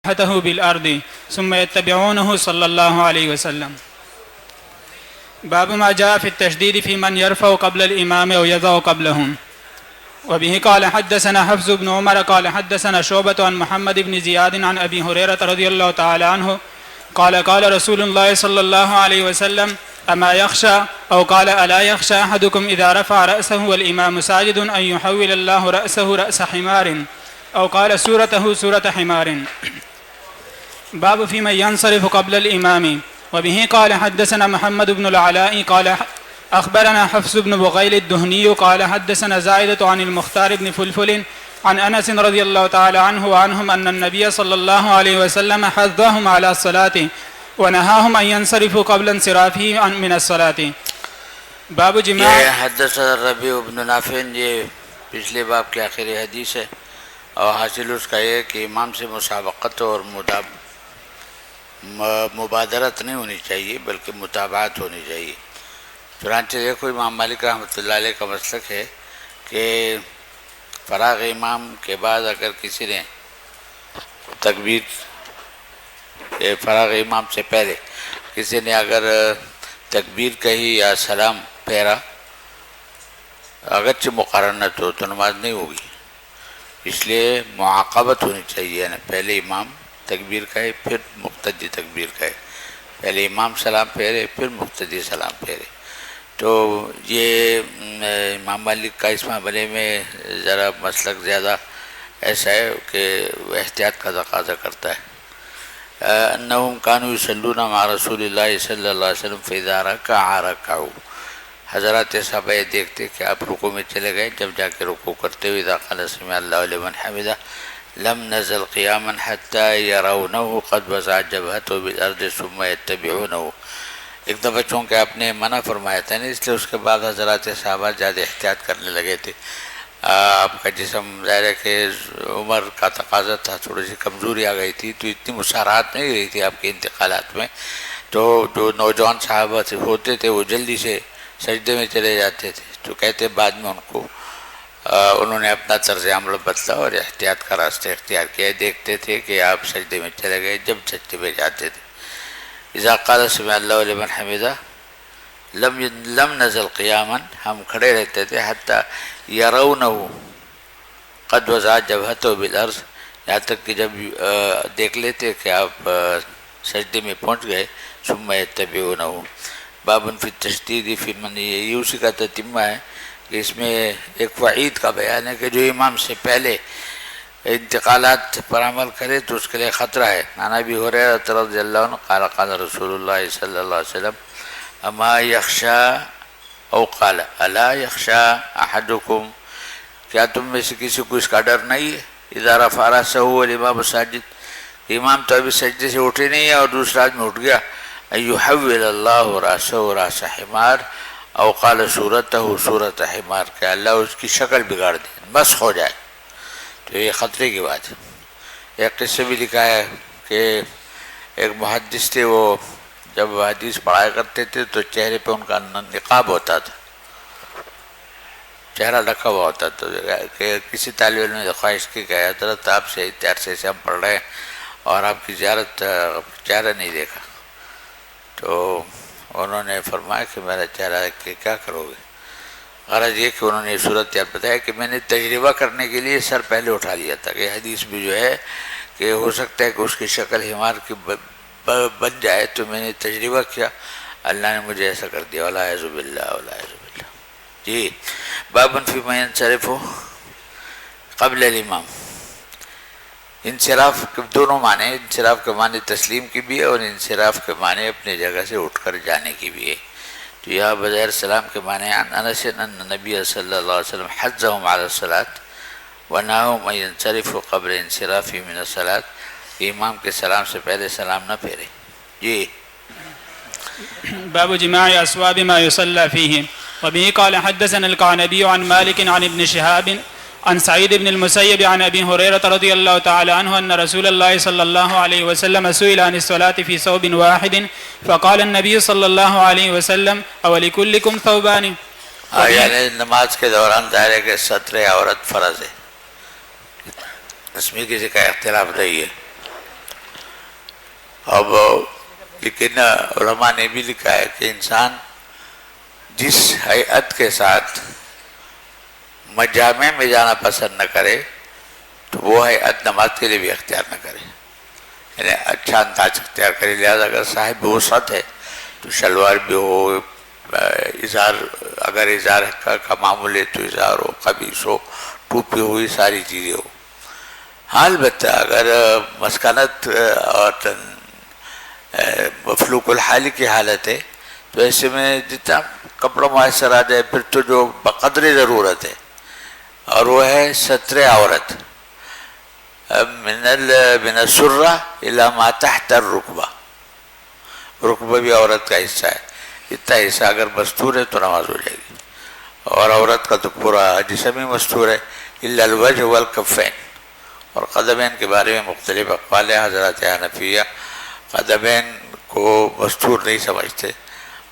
جبهته بالأرض ثم يتبعونه صلى الله عليه وسلم. باب ما جاء في التشديد في من يرفع قبل الإمام أو يضع قبلهم. وبه قال حدثنا حفص بن عمر قال حدثنا شعبة عن محمد بن زياد عن أبي هريرة رضي الله تعالى عنه قال قال رسول الله صلى الله عليه وسلم أما يخشى أو قال ألا يخشى أحدكم إذا رفع رأسه والإمام ساجد أن يحول الله رأسه رأس حمار أو قال سورته سورة حمار. باب في من ينصرف قبل الإمام. وبه قال حدثنا محمد بن العلاء قال أخبرنا حفص بن بغيل الدهني قال حدثنا زائدة عن المختار بن فلفل عن أنس رضي الله تعالى عنه وعنهم أن النبي صلى الله عليه وسلم حثهم على الصلاة ونهاهم أن ينصرفوا قبل انصرافه من الصلاة. باب جماع. یہ حدثنا ربیع بن نافع، یہ پچھلے باب کی آخری حدیث ہے، اور حاصل اس کا یہ کہ امام سے مسابقت اور مبادرت نہیں ہونی چاہیے بلکہ متابعت ہونی چاہیے. چنانچہ دیکھو امام مالک رحمۃ اللہ علیہ کا مسلک ہے کہ فراغ امام کے بعد اگر کسی نے فراغ امام سے پہلے کسی نے اگر تکبیر کہی یا سلام پھیرا، اگرچہ مقارنت ہو تو نماز نہیں ہوگی. اس لیے معاقبت ہونی چاہیے، یعنی پہلے امام تکبیر کہے پھر مقتدی تکبیر کہے، پہلے امام سلام پھیرے پھر مقتدی سلام پھیرے. تو یہ امام مالک کا اس معاملے میں ذرا مسلک زیادہ ایسا ہے کہ احتیاط کا تقاضا کرتا ہے. انہم کانوا یصلون مع رسول اللہ صلی اللہ علیہ وسلم فاذا رکع رکعوا. حضرات صحابہ یہ دیکھتے کہ آپ رکوع میں چلے گئے، جب جا کے رکوع کرتے ہوئے اذا قال سمع اللہ لمن حمدہ لم نزل قیاما حتی یرونه قد وضع جبهته بالارض ثم یتبعونه. ایک دفعہ چونکہ آپ نے منع فرمایا تھا نا، اس لیے اس کے بعد حضرات صحابہ زیادہ احتیاط کرنے لگے تھے. آپ کا جسم ظاہر ہے کہ عمر کا تقاضا تھا، تھوڑی سی کمزوری آ گئی تھی، تو اتنی مسارعت نہیں رہی تھی آپ کے انتقالات میں. تو جو نوجوان صحابہ سے ہوتے تھے وہ جلدی سے سجدے میں چلے جاتے تھے. تو کہتے بعد میں انہوں نے اپنا طرز عمل بدلا اور احتیاط کا راستہ اختیار کیا. دیکھتے تھے کہ آپ سجدے میں چلے گئے، جب سجدے میں جاتے تھے اذا قال سمع اللہ لمن حمدہ لم نزل قیاما، ہم کھڑے رہتے تھے حتی یرونہ قد وضع جبہتہ بالارض، یہاں تک کہ جب دیکھ لیتے کہ آپ سجدے میں پہنچ گئے. ثم یتبعونہ. باب فی التشدید فی من، یہ اسی کا تتمہ ہے کہ اس میں ایک وعید کا بیان ہے کہ جو امام سے پہلے انتقالات پر عمل کرے تو اس کے لئے خطرہ ہے. عن ابی ہریرہ رضی اللہ عنہ قال قال رسول اللہ صلی اللہ علیہ وسلم اما یخشى او قال الا یخشى احدکم، کیا تم میں سے کسی کو اس کا ڈر نہیں ہے اذا رفع رأسہ والامام ساجد، امام تو ابھی سجدے سے اٹھے نہیں ہے اور دوسرا آدمی اٹھ گیا، ان یحول اللہ رأسہ رأس حمار او قال صورتہ صورت حمار، کہ اللہ اس کی شکل بگاڑ دے، مسخ ہو جائے. تو یہ خطرے کی بات ہے. ایک قصہ بھی لکھا ہے کہ ایک محدث تھے، وہ جب حدیث پڑھایا کرتے تھے تو چہرے پہ ان کا نقاب ہوتا تھا، چہرہ ڈھکا ہوا ہوتا تھا. کہ کسی طالب علم نے خواہش کی کہ حضرت آپ سے اتنے عرصے سے ہم پڑھ رہے ہیں اور آپ کی زیارت چہرہ نہیں دیکھا. تو انہوں نے فرمایا کہ میرا چہرہ دیکھ کے کیا کرو گے. غرض یہ کہ انہوں نے یہ صورت یاد بتایا کہ میں نے تجربہ کرنے کے لیے سر پہلے اٹھا لیا تھا کہ حدیث بھی جو ہے کہ ہو سکتا ہے کہ اس کی شکل حمار کی بن جائے، تو میں نے تجربہ کیا، اللہ نے مجھے ایسا کر دیا. والعیاذ باللہ والعیاذ باللہ. جی باب فی من ینصرف قبل الامام. انصراف کے دونوں معنی، انصراف کے معنی تسلیم کی بھی ہے اور انصراف کے معنی اپنے جگہ سے اٹھ کر جانے کی بھی ہے. تو یہاں بظاہر سلام کے معنی عن انس ان نبی صلی اللہ علیہ وسلم حثهم علی الصلاة ونہاهم ان ينصرفوا قبل انصرافه من الصلاة، کہ امام کے سلام سے پہلے سلام نہ پھیرے. جی باب جماع اسواب ما يصلى فيه. وبه قال حدثنا القعنبي عن مالك عن ابن شهاب عن سعيد بن المسيب عن ابي هريرة رضي الله تعالى عنه ان رسول الله صلى الله عليه وسلم سئل عن الصلاة في ثوب واحد فقال النبي صلى الله عليه وسلم اولكلكم ثوبان. یعنی نماز کے دوران ظاہر ہے کہ ستر عورت فرض ہے، اس میں کسی کا اختلاف نہیں ہے. اب لیکن علماء نے بھی لکھا ہے کہ انسان جس ہیئت کے ساتھ مجامع میں جانا پسند نہ کرے تو وہ ہیئت نماز کے لیے بھی اختیار نہ کرے، یعنی اچھا انداز اختیار کرے. لہذا اگر صاحب وسعت ہے تو شلوار بھی ہو، اظہار اگر اظہار کا معمول ہے تو اظہار ہو، قمیص ہو، ٹوپی ہو، یہ ساری چیزیں ہو. ہاں البتہ اگر مسکنت اور مفلوق الحال کی حالت ہے تو ایسے میں جتنا کپڑا میسر آ جائے پھر تو جو بقدر ضرورت ہے اور وہ ہے ستر عورت، من السرہ الی ما تحت الرکبہ، رکبہ بھی عورت کا حصہ ہے، اتنا حصہ اگر مستور ہے تو نماز ہو جائے گی. اور عورت کا تو پورا جسم ہی مستور ہے، الا الوجہ والکفین. اور قدمین کے بارے میں مختلف اقوال ہیں. حضرات حنفیہ قدمین کو مستور نہیں سمجھتے،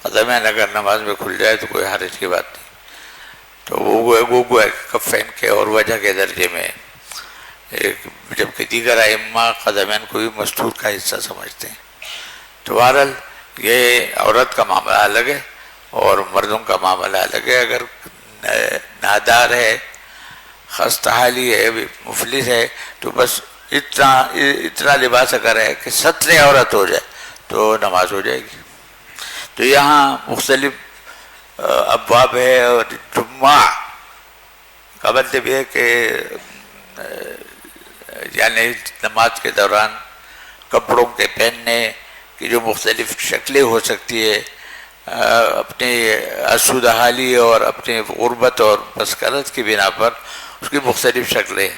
قدمین اگر نماز میں کھل جائے تو کوئی حرج کی بات نہیں. تو وہ کفین کے اور وجہ کے درجے میں، جبکہ دیگر ائمہ قدمین کو بھی مستور کا حصہ سمجھتے ہیں. تو بہرحال یہ عورت کا معاملہ الگ ہے اور مردوں کا معاملہ الگ ہے. اگر نادار ہے، خستہ حالی ہے، مفلس ہے تو بس اتنا لباس اگر ہے کہ ستر عورت ہو جائے تو نماز ہو جائے گی. تو یہاں مختلف ابواب ہے. اور جمعہ کا مطلب یہ ہے کہ یعنی نماز کے دوران کپڑوں کے پہننے کی جو مختلف شکلیں ہو سکتی ہے، اپنی آسودہ حالی اور اپنی غربت اور مسکنت کی بنا پر اس کی مختلف شکلیں.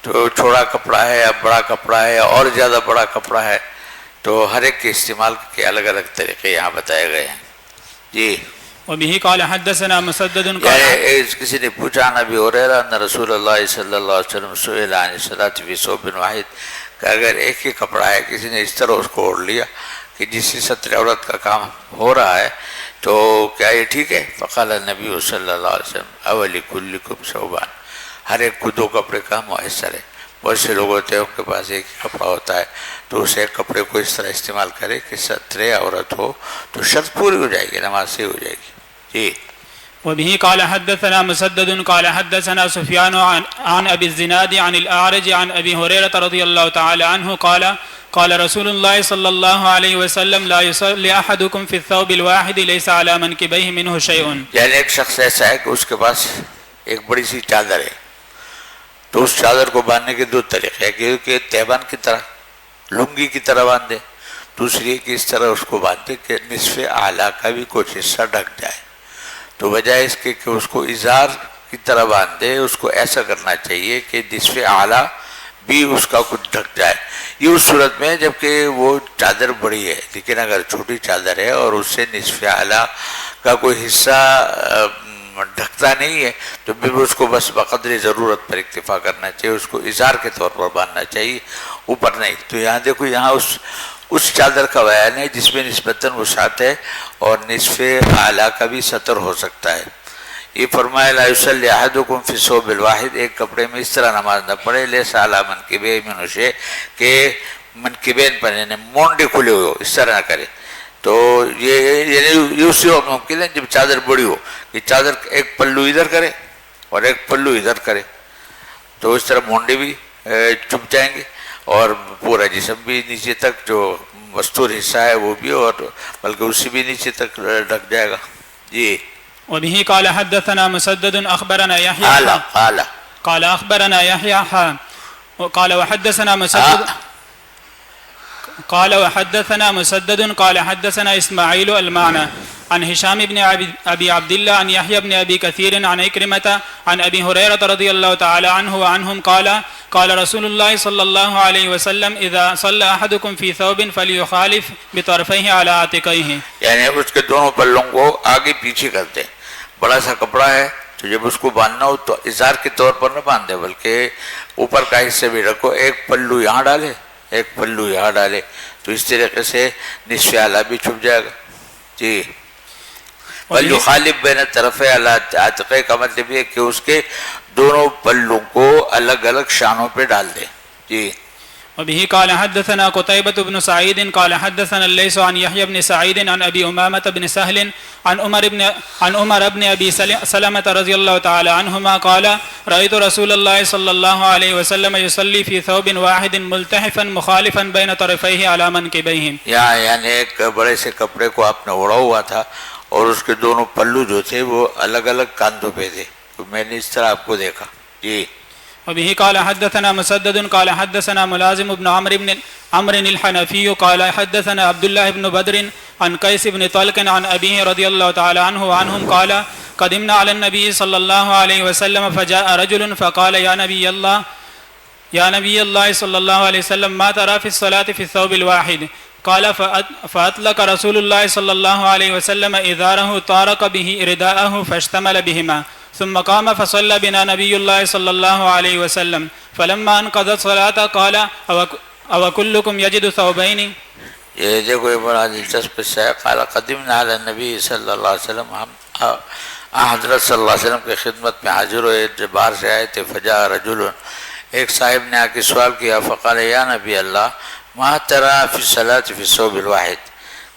تو چھوٹا کپڑا ہے یا بڑا کپڑا ہے اور زیادہ بڑا کپڑا ہے، تو ہر ایک کے استعمال کے الگ الگ طریقے یہاں بتائے گئے ہیں. جی. وبه قال حدثنا مسدد یعنی کسی نے پوچھا نبی ہریرہ ان رسول اللہ صلی اللہ علیہ وسلم سئل عن الصلاۃ فی ثوب واحد، کہ اگر ایک ہی کپڑا ہے کسی نے اس طرح اس کو اوڑھ لیا کہ جس سے ستر عورت کا کام ہو رہا ہے تو کیا یہ ٹھیک ہے؟ فقال النبی صلی اللہ علیہ وسلم اولکلکم ثوبان، ہر ایک کو دو کپڑے کا میسر ہے. بہت سے لوگ ہوتے ہیں ان کے پاس ایک ہی کپڑا ہوتا ہے تو اس ایک کپڑے کو اس طرح استعمال کرے کہ ستر عورت ہو تو شرط پوری ہو جائے گی، نماز سے ہو جائے گی. جی. وبه قال حدثنا مسدد قال حدثنا سفيان عن ابي الزناد عن الاعرج عن ابي هريره رضي الله تعالى عنه قال قال رسول الله صلى الله عليه وسلم لا يصلي احدكم في الثوب الواحد ليس على منكبيه منه شيء. یعنی ایک شخص ایسا ہے کہ اس کے پاس ایک بڑی سی چادر ہے تو اس چادر کو باندھنے کے دو طریقے ہیں کہ تہبان کی طرح لنگی کی طرح باندھے، دوسری کہ اس طرح اس کو باندھے کہ نصف اعلیٰ کا بھی کچھ حصہ ڈھک جائے. تو بجائے اس کے کہ اس کو ازار کی طرح باندھے، اس کو ایسا کرنا چاہیے کہ نصف اعلیٰ بھی اس کا کچھ ڈھک جائے. یہ اس صورت میں جبکہ وہ چادر بڑی ہے، لیکن اگر چھوٹی چادر ہے اور اس سے نصف اعلیٰ کا کوئی حصہ ڈھکتا نہیں ہے تو پھر اس کو بس بقدر ضرورت پر اکتفا کرنا چاہیے، اس کو ازار کے طور پر باندھنا چاہیے، اوپر نہیں. تو یہاں دیکھو، یہاں اس چادر کا بیان ہے جس میں نسبتاً وسعت ہے اور نصف اعلیٰ کا بھی سطر ہو سکتا ہے. یہ فرمایا لا یصلی احدکم فی الثوب الواحد، ایک کپڑے میں اس طرح نماز نہ پڑھے لیس علی منکبیہ من شیء، کہ منکبین پر یعنی مونڈے کھلے ہوئے ہو، اس طرح نہ کرے. تو یہ اسی وقت ممکن ہے جب چادر بڑی ہو کہ چادر ایک پلو ادھر کرے اور ایک پلو ادھر کرے، تو اس طرح مونڈے بھی چھپ جائیں گے اور پورا جسم بھی نیچے تک جو مستور حصہ ہے وہ بھی، اور بلکہ اس سے بھی نیچے تک ڈھک جائے گا. جی. وبه قال حدثنا مسدد اخبرنا يحيى قال اخبرنا يحيى قال وحدثنا مسدد قال وحدثنا مسدد قال حدثنا اسماعيل المعنى عن هشام بن ابي عبد الله عن يحيى بن ابي كثير عن عكرمة عن ابي هريرة رضي الله تعالى عنه وعنهم قال رسول الله صلى الله عليه وسلم اذا صلى احدكم في ثوب فليخالف بطرفيه على عاتقيه. یعنی اس کے دونوں پلوں کو آگے پیچھے کرتے ہیں. بڑا سا کپڑا ہے تو جب اس کو باندھنا ہو تو ازار کے طور پر نہ باندھے بلکہ اوپر کا حصہ بھی رکھو، ایک پلو یہاں ڈالے ایک پلو یہاں ڈالے، تو اس طریقے سے نصف اعلیٰ بھی چھپ جائے گا. جی. وَلْيُخَالِفْ بَيْنَ الطَّرَفَيْنِ عَلَىٰ عَاتِقِهِ کا مطلب یہ کہ اس کے دونوں پلوں کو الگ الگ شانوں پہ ڈال دیں. جی. وبه قال حدثنا قتيبة بن سعيد قال حدثنا الليث عن يحيى بن سعيد عن أبي أمامة بن سهل عن عمر بن أبي سلمة رضي الله تعالى عنهما قال رأيت رسول الله صلى الله عليه وسلم يصلي في ثوب واحد ملتحفا مخالفا بين طرفيه على منكبيه. یہاں یعنی ایک بڑے سے کپڑے کو آپ نے اوڑا ہوا تھا اور اس کے دونوں پلو جو تھے وہ الگ الگ کاندھوں پہ تھے. تو میں نے اس طرح آپ کو دیکھا. جی. وبه قال حدثنا مسدد قال حدثنا ملازم بن عمرو الحنفي قال حدثنا عبد الله بن بدر عن قيس بن طلق عن أبيه رضي الله تعالى عنه وعنهم قال قدمنا على النبي صلى الله عليه وسلم فجاء رجل فقال يا نبي الله صلى الله عليه وسلم ما ترى في الصلاة في الثوب الواحد؟ قال فأطلق رسول الله صلى الله عليه وسلم إزاره طارق به رداءه فاشتمل بهما ثم قام فصلى بنا نبي الله صلى الله عليه وسلم فلما انقضى الصلاة قال أو كلكم يجد ثوبين؟ یہ دیکھو یہ بڑا دلچسپ ہے. قال قدمنا علی النبی صلی اللہ علیہ وسلم، ہم حضرت صلی اللہ علیہ وسلم کی خدمت میں حاضر ہوئے، جب باہر سے آئے تھے. فجاء رجل، ایک صاحب نے آ کے سوال کیا. فقال یا نبی اللہ ما ترى في الصلاة في الثوب الواحد،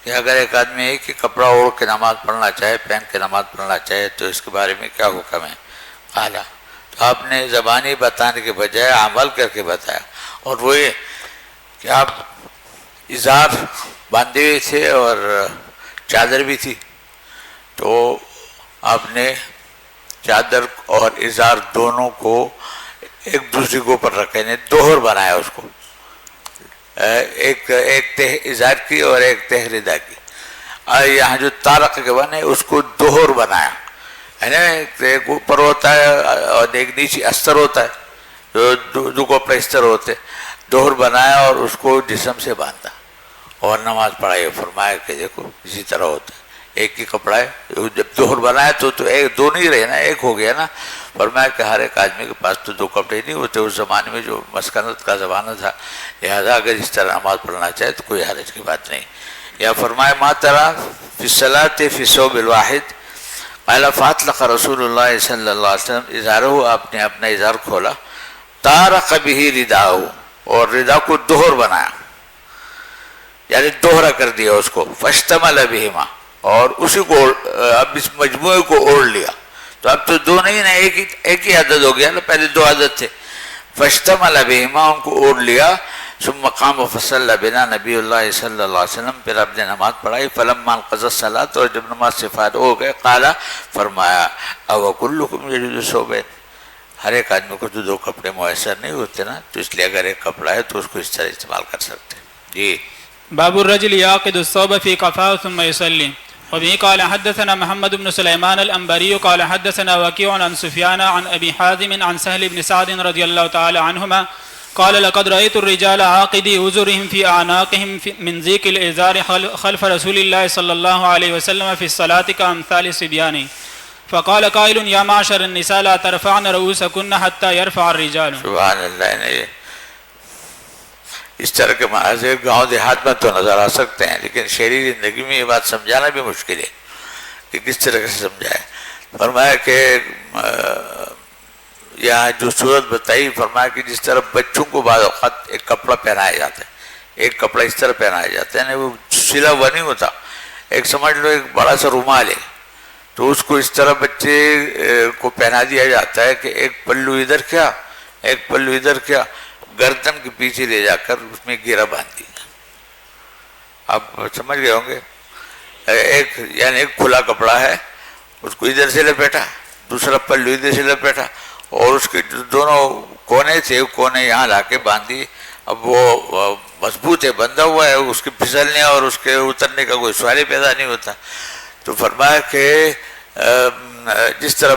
کہ اگر ایک آدمی ایک ہی کپڑا اوڑھ کے نماز پڑھنا چاہے، پہن کے نماز پڑھنا چاہے تو اس کے بارے میں کیا حکم ہے؟ قال، تو آپ نے زبانی بتانے کے بجائے عمل کر کے بتایا. اور وہ یہ کہ آپ ازار باندھے ہوئے تھے اور چادر بھی تھی، تو آپ نے چادر اور ازار دونوں کو ایک دوسرے کے اوپر رکھے، نے دوہر بنایا اس کو، ایک تہ ازار کی اور ایک تہ ردا کی. یہاں جو تارق کے بنے اس کو دوہر بنایا، ایک اوپر ہوتا ہے اور ایک نیچے استر ہوتا ہے، جو دو کپڑے استر ہوتے، دوہر بنایا اور اس کو جسم سے باندھا اور نماز پڑھائی. فرمایا کہ دیکھو اسی طرح ہوتا ہے، ایک ہی کپڑا ہے. جب دوہر بنایا تو ایک دو نہیں رہے نا، ایک ہو گیا نا. فرمایا کہ ہر ایک آدمی کے پاس تو دو کپڑے نہیں ہوتے. اس زمانے میں جو مسکنت کا زمانہ تھا، لہذا اگر اس طرح نماز پڑھنا چاہے تو کوئی حرج کی بات نہیں. یا فرمایا ما ترى في الصلاة في الثوب الواحد؟ قال فاطلق رسول اللہ صلی اللہ علیہ وسلم ازارہ، آپ نے اپنا ازار کھولا، طارق به رداءہ، اور ردا کو دوہر بنایا، یعنی دوہرا کر دیا اس کو. فاشتمل بہما، اور اسی کو اب اس مجموعے کو اوڑھ لیا. تو اب تو دو نہیں نا، ایک ہی عدد ہو گیا نا، پہلے دو عدد تھے. فاشتمل بہما، ان کو اوڑھ لیا. ثم قام فصلى بنا نبی اللہ صلی اللہ علیہ وسلم، پھر آپ نے نماز پڑھائی. فلما انقضى الصلاة، اور جب نماز سے فارغ ہو گئے، قال، فرمایا او كلكم يجد ثوبين، ہر ایک آدمی کو تو دو کپڑے میسر نہیں ہوتے نا، تو اس لیے اگر ایک کپڑا ہے تو اس کو اس طرح استعمال کر سکتے. جی. باب الرجل يعقد الثوب في قفاه ثم يصلي. وبه قال حدثنا محمد بن سليمان الأنباري قال حدثنا وكيع عن سفيان عن أبي حازم عن سهل بن سعد رضي الله تعالى عنهما قال لقد رأيت الرجال عاقدي أزرهم في أعناقهم من ذيك الإزار خلف رسول الله صلى الله عليه وسلم في الصلاة كأمثال الصبيان. فقال قائل يا معشر النساء لا ترفعن رؤوسكن حتى يرفع الرجال. سبحان اللہ. اس طرح کے مناظر گاؤں دیہات میں تو نظر آ سکتے ہیں، لیکن شہری زندگی میں یہ بات سمجھانا بھی مشکل ہے کہ کس طرح سے سمجھائے. فرمایا کہ یہاں جو صورت بتائی، فرمایا کہ جس طرح بچوں کو بعض اوقات ایک کپڑا پہنایا جاتا ہے، ایک کپڑا اس طرح پہنایا جاتا ہے نا، وہ سلا ہوا نہیں ہوتا. ایک سمجھ لو ایک بڑا سا رومال ہے، تو اس کو اس طرح بچے کو پہنا دیا جاتا ہے کہ ایک پلو ادھر کیا، ایک پلو ادھر کیا، گردن کے پیچھے لے جا کر اس میں گیرا باندھ دیا. آپ سمجھ گئے ہوں گے. ایک یعنی ایک کھلا کپڑا ہے، اس کو ادھر سے لپیٹا، دوسرا پلو ادھر سے لپیٹا، اور اس کے دونوں کونے تھے، کونے یہاں لا کے باندھی. اب وہ مضبوط ہے، بندھا ہوا ہے، اس کے پھسلنے اور اس کے اترنے کا کوئی سوال پیدا نہیں ہوتا. تو فرمایا کہ جس طرح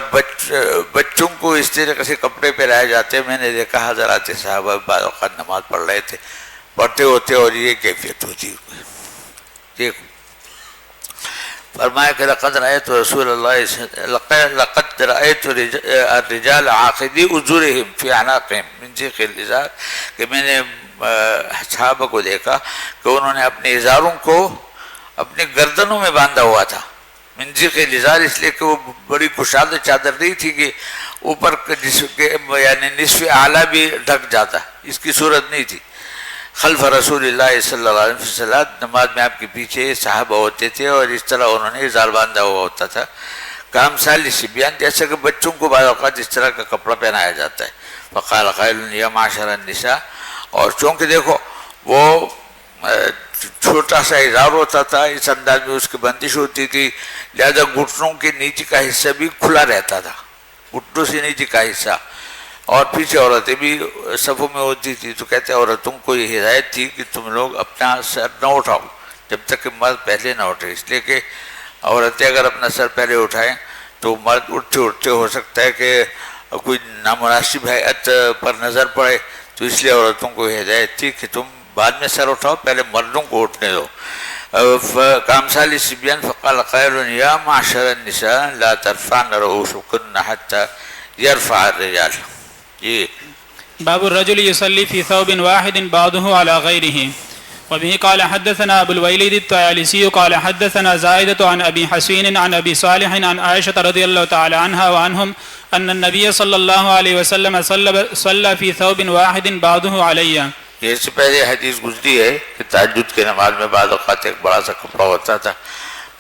بچوں کو اس طرح سے کپڑے پہنائے جاتے ہیں، میں نے دیکھا حضرات صحابہ بعض اوقات نماز پڑھ رہے تھے، پڑھتے ہوتے، اور یہ کیفیت ہوتی. دیکھو فرمایا کہ لقد رأيت رسول اللہ لقد رأيت الرجال عاقدي أزرهم في أعناقهم من ذيق الإزار، کہ میں نے صحابہ کو دیکھا کہ انہوں نے اپنے ازاروں کو اپنے گردنوں میں باندھا ہوا تھا. من ذیق الازار، اس لیے کہ وہ بڑی کشادہ چادر نہیں تھی کہ اوپر جس کے یعنی نصف اعلیٰ بھی ڈھک جاتا، اس کی صورت نہیں تھی. خلف رسول اللہ صلی اللہ علیہ وسلم، نماز میں آپ کے پیچھے صحابہ ہوتے تھے اور اس طرح انہوں نے ازار باندھا ہوا ہوتا تھا، کام سال سبیان، جیسا کہ بچوں کو بعض اوقات اس طرح کا کپڑا پہنایا جاتا ہے. فقال قائل یا معاشر النساء، اور چونکہ دیکھو وہ چھوٹا سا ازار ہوتا تھا، اس انداز میں اس کی بندش ہوتی تھی، لہذا گھٹنوں کے نیچے کا حصہ بھی کھلا رہتا تھا، گھٹنوں سے نیچے کا حصہ، اور پیچھے عورتیں بھی صفوں میں ہوتی تھی. تو کہتے ہیں عورتوں کو یہ ہدایت تھی کہ تم لوگ اپنا سر نہ اٹھاؤ جب تک کہ مرد پہلے نہ اٹھے، اس لیے کہ عورتیں اگر اپنا سر پہلے اٹھائیں تو مرد اٹھتے اٹھتے ہو سکتا ہے کہ کوئی نامناسب ہیئت پر نظر پڑے، تو اس لیے عورتوں کو ہدایت تھی کہ تم بعد میں سر اٹھاؤ، پہلے مردوں کو اٹھنے دو. کامثال الصبیان فقال قائل یا معشر النساء لا ترفعن رؤوسکن حتى يرفع الرجال. جی باب الرجل يصلي في ثوب واحد بعضه على غيره. وبه قال حدثنا ابو الوليد الطيالسي قال حدثنا زائدة عن ابي حسين عن ابي صالح عن عائشة رضي الله تعالى عنها وعنهم ان النبي صلى الله عليه وسلم صلى في ثوب واحد بعضه علي. یہ سے پہلے حدیث گزری ہے کہ تہجد کی نماز میں بعض اوقات ایک بڑا سا کپڑا ہوتا تھا،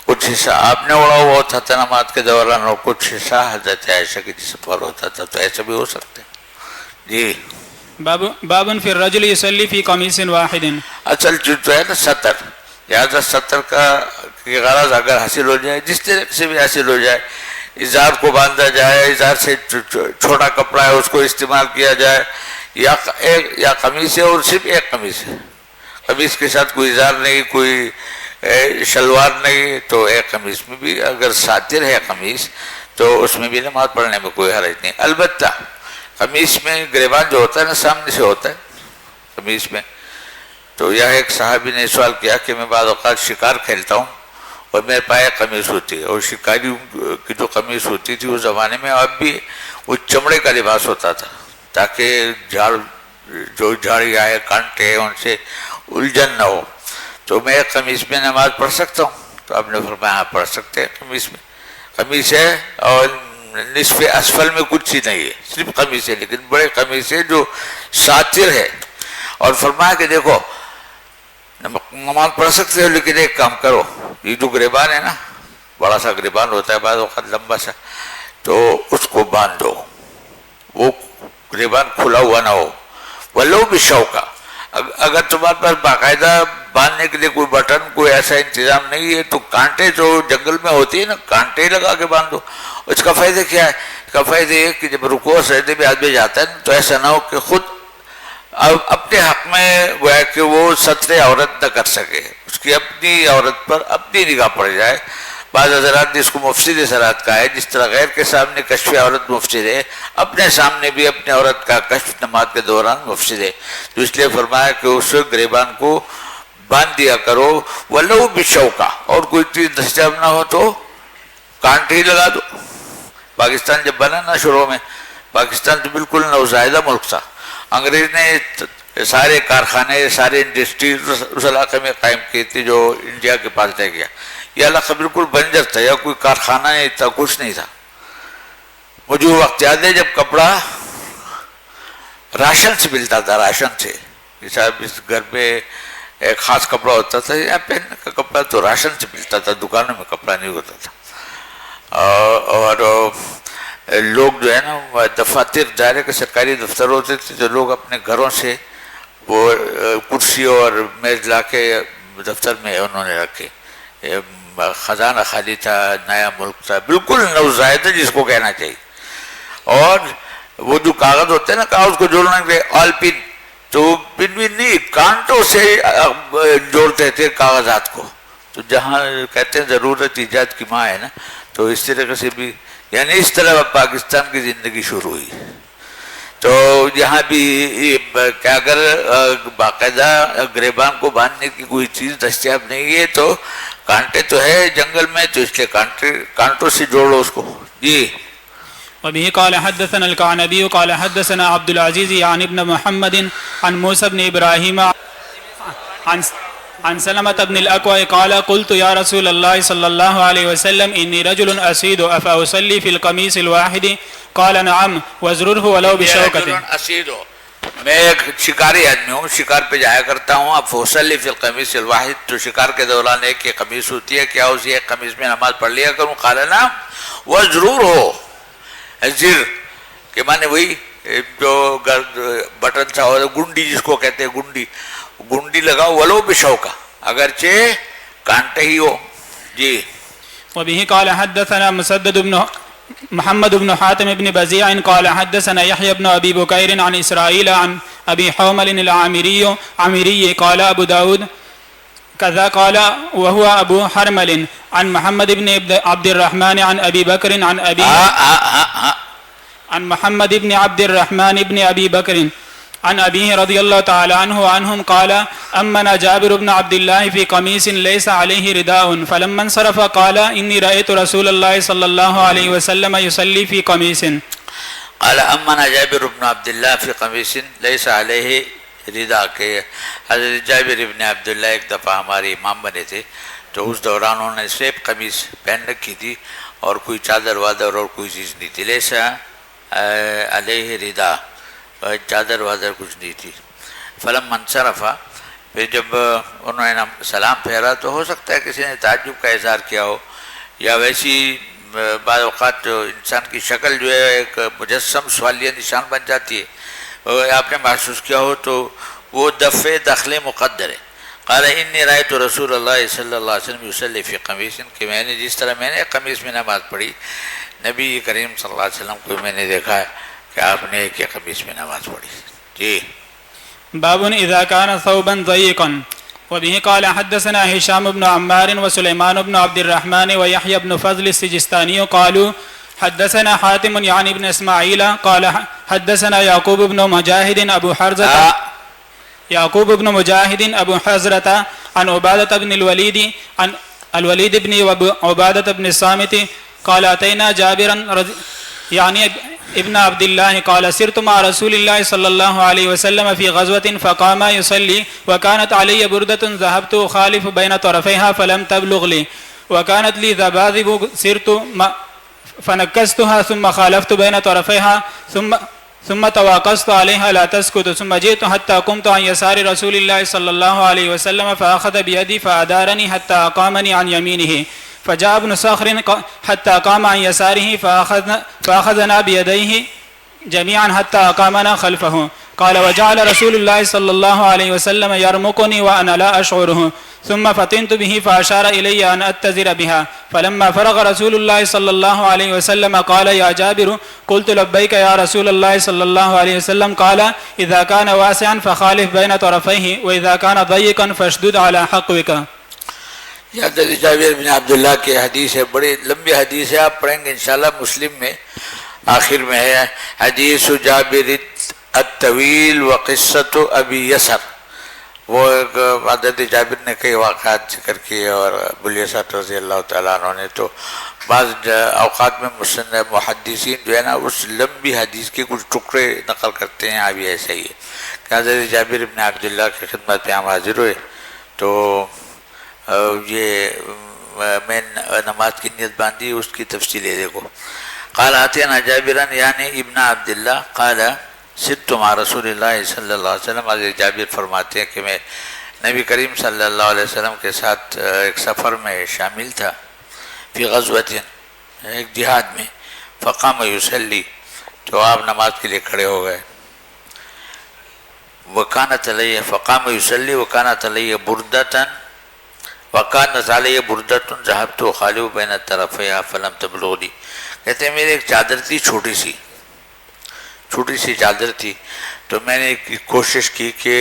کچھ حصہ آپ نے اڑا ہوا ہوتا تھا نماز کے دوران اور کچھ حصہ حضرت عائشہ کے جسم پر ہوتا تھا، تو ایسا بھی ہو سکتے. جی باب فی الرجل یصلی فی قمیص واحد. اصل چیز تو ہے نا ستر، لہٰذا ستر کا غرض اگر حاصل ہو جائے، جس طرح سے بھی حاصل ہو جائے، ازار کو باندھا جائے، ازار سے چھوٹا کپڑا ہے اس کو استعمال کیا جائے، یا قمیص ہے اور صرف ایک قمیص ہے، قمیص کے ساتھ کوئی ازار نہیں، کوئی شلوار نہیں، تو ایک قمیص میں بھی اگر ساتر ہے قمیص تو اس میں بھی نماز پڑھنے میں کوئی حرج نہیں. البتہ قمیص میں گریبان جو ہوتا ہے نا سامنے سے ہوتا ہے قمیص میں. تو یہ ایک صحابی نے سوال کیا کہ میں بعض اوقات شکار کھیلتا ہوں اور میرے پائے قمیص ہوتی ہے، اور شکاریوں کی جو قمیص ہوتی تھی اس زمانے میں اب بھی وہ چمڑے کا لباس ہوتا تھا تاکہ جھاڑی آئے کانٹے ان سے الجھن نہ ہو. تو میں قمیص میں نماز پڑھ سکتا ہوں؟ تو آپ نے فرمایا ہاں پڑھ سکتے ہیں قمیص میں. قمیص ہے اور نصف اسفل میں کچھ ہی نہیں ہے، صرف قمیص ہے، لیکن بڑے قمیص ہے جو ساتر ہے. اور فرمایا کہ دیکھو نماز پڑھ سکتے ہو لیکن ایک کام کرو، یہ جو گریبان ہے نا، بڑا سا گریبان ہوتا ہے بعض وقت لمبا سا، تو اس کو باندھ دو، وہ گریبان کھلا ہوا نہ ہو. ولو بشوکا، اگر تمہارے پاس باقاعدہ باندھنے کے لیے کوئی بٹن کوئی ایسا انتظام نہیں ہے تو کانٹے جو جنگل میں ہوتی ہے نا، کانٹے لگا کے باندھ دو. اس کا فائدہ کیا ہے؟ اس کا فائدہ یہ کہ جب رکوع سجدے میں آدمی جاتا ہے تو ایسا نہ ہو کہ خود اپنے حق میں گویا کہ وہ ستر عورت نہ کر سکے، اس کی اپنی عورت پر اپنی نگاہ پڑ جائے. بعض حضرات نے اس کو مفسد صلاۃ کہا ہے، جس طرح غیر کے سامنے کشف عورت مفسد ہے، اپنے سامنے بھی اپنے عورت کا کشف نماز کے دوران مفسد ہے. تو اس لیے فرمایا کہ اس گریبان کو باندھ دیا کرو، ولو بشوکا، اور کوئی چیز دستیاب نہ ہو تو کانٹے ہی لگا دو. پاکستان جب بنا نا شروع میں، پاکستان تو بالکل نوزائیدہ ملک تھا، انگریز نے سارے کارخانے سارے انڈسٹریز اس علاقے میں قائم کی تھی جو انڈیا کے پاس رہ گیا. یہ علاقہ بالکل بنجر تھا، یا کوئی کارخانہ نہیں تھا، کچھ نہیں تھا. مجھے وقت یاد ہے جب کپڑا راشن سے ملتا تھا، راشن سے، اس گھر پہ ایک خاص کپڑا ہوتا تھا، یا پہننے کا کپڑا تو راشن سے ملتا تھا، دکانوں میں کپڑا نہیں ہوتا تھا. اور لوگ جو ہے نا دفاتر دائرے کے سرکاری دفتر ہوتے تھے تو لوگ اپنے گھروں سے وہ کرسی اور میز لا کے دفتر میں انہوں نے رکھے. خزانہ خالی تھا، نیا ملک تھا، بالکل نوزائیدہ جس کو کہنا چاہیے. اور وہ جو کاغذ ہوتے ہیں نا، کاغذ کو جوڑنے کے لیے آل پن، تو پن بھی نہیں، کانٹوں سے جوڑتے تھے کاغذات کو. تو جہاں کہتے ہیں ضرورت ایجاد کی ماں ہے نا، تو اس طریقے سے بھی یعنی اس طرح پاکستان کی زندگی شروع ہوئی. تو یہاں بھی کہ اگر باقاعدہ گریبان کو باندھنے کی کوئی چیز دستیاب نہیں ہے تو کانٹے تو ہے جنگل میں، تو اس لیے کانٹوں سے جوڑو اس کو. جی وبه قال حدثنا القعنبي قال حدثنا عبد العزيز عن ابن محمد عن موسى بن ابراهيم عن سلمة بن الأكوع قال قلت يا رسول الله صلى الله عليه وسلم إني رجل أسيد أفأصلي في القميص الواحد قال نعم وازرره ولو بشوكة. میں ایک شکاری آدمی ہوں، شکار پہ جایا کرتا ہوں. اب فصلی فی القمیص الواحد، تو شکار کے دوران ایک ہی قمیص ہوتی ہے، کیا اسی ایک قمیص میں نماز پڑھ لیا کروں؟ قال نعم. وہ ضرور ہو زر کہ مانے وہی جو بٹن سا ہو، گنڈی جس کو کہتے ہیں، گنڈی لگاؤ، ولو بشوکا، اگرچہ کانٹے ہی ہو. جی. وبه قال حدثنا مسدد بن محمد بن حاتم بن بزيع قال حدثنا يحيى بن أبي بكير عن إسرائيل عن أبي حومل العامري قال أبو داود كذا قال وهو أبو حرمل عن محمد بن عبد الرحمن عن أبي بكر عن أبي عن محمد بن عبد الرحمن بن أبي بكر عن أبيه رضي الله تعالى عنه وعنهم قال أمنا جابر بن عبد الله في قميص ليس عليه رداء فلما انصرف قال إني رأيت رسول الله صلى الله عليه وسلم يصلي في قميص. قال أمنا جابر بن عبد الله في قميص ليس عليه رداء. کہ حضرت جابر بن عبداللہ ایک دفعہ ہمارے امام بنے تھے، تو اس دوران انہوں نے سیب قمیص پہن رکھی تھی اور کوئی چادر وادر اور کوئی چیز نہیں تھی. لیس علیہ رداء، چادر وادر کچھ نہیں تھی. فلم انصرفا، پھر جب انہوں نے سلام پھیرا تو ہو سکتا ہے کسی نے تعجب کا اظہار کیا ہو، یا ویسی بعض اوقات جو انسان کی شکل جو ہے ایک مجسم سوالیہ نشان بن جاتی ہے، آپ نے محسوس کیا ہو تو وہ دفع دخل مقدر ہے. قال انی رأیت رسول اللہ صلی اللہ علیہ وسلم یصلی فی قمیص، کہ میں نے جس طرح میں نے قمیص میں نماز پڑھی، نبی کریم صلی اللہ علیہ وسلم کو میں نے دیکھا ہے کہ آپ نے ایک قمیص میں نماز پڑھی. جی. باب اذا كان ثوبا ضيقا. وبه قال حدثنا هشام بن عمار وسليمان بن عبد الرحمن ويحيى بن فضل السجستاني قالوا حدثنا حاتم يعني بن اسماعيل قال حدثنا يعقوب بن مجاهد ابو حرزة ابو حزرة عن عبادة بن الوليد عن الوليد بن عبادة بن الصامت قال اتينا جابرا يعني ابن عبد الله قال سرت مع رسول الله صلى الله عليه وسلم في غزوة فقام يصلي وكانت علي بردة ذهبت أخالف بين طرفيها فلم تبلغ لي وكانت لي ذباذب سرت فنكستها ثم خالفت بين طرفيها ثم تواقصت عليها لا تسكت ثم جئت حتى قمت عن يسار رسول الله صلى الله عليه وسلم فأخذ بيدي فأدارني حتى أقامني عن يمينه فجاء ابن صخر حتى قام عن يساره فأخذنا بيديه جميعا حتى أقامنا خلفه. قال وجعل رسول الله صلى الله عليه وسلم يرمقني وأنا لا أشعره ثم فطنت به فأشار إلي أن أتزر بها فلما فرغ رسول الله صلى الله عليه وسلم قال يا جابر قلت لبيك يا رسول الله صلى الله عليه وسلم قال إذا كان واسعا فخالف بين طرفيه وإذا كان ضيقا فاشدد على حقوك. یہ حضرت جابر بن عبداللہ کی حدیث ہے، بڑی لمبی حدیث ہے، آپ پڑھیں گے انشاءاللہ. مسلم میں آخر میں ہے حدیث جابر الطویل و قصۃ ابی یسر. وہ حضرت جابر نے کئی واقعات ذکر کیے اور ابو یسر رضی اللہ تعالیٰ عنہ نے. تو بعض اوقات میں محدثین جو ہے نا اس لمبی حدیث کے کچھ ٹکڑے نقل کرتے ہیں. ابھی ایسا ہی ہے کہ حضرت جابر بن عبداللہ کی خدمت پہ ہم حاضر ہوئے تو یہ میں نماز کی نیت باندھی، اس کی تفصیل ہے دیکھو. قال اتینا جابرا یعنی ابن عبداللہ قال سرت مع رسول اللہ صلی اللہ علیہ وسلم. حضرت جابر فرماتے ہیں کہ میں نبی کریم صلی اللہ علیہ وسلم کے ساتھ ایک سفر میں شامل تھا، فی غزوۃ، ایک جہاد میں. فقام یصلی، تو آپ نماز کے لیے کھڑے ہو گئے. وکانت علیہ، فقام یصلی وکانت علیہ بردۃ وکانت علیہ بردۃ ذهبت اخالف بین طرفیها فلم تبلغ لی. کہتے ہیں میری ایک چادر تھی، چھوٹی سی چادر تھی، تو میں نے کوشش کی کہ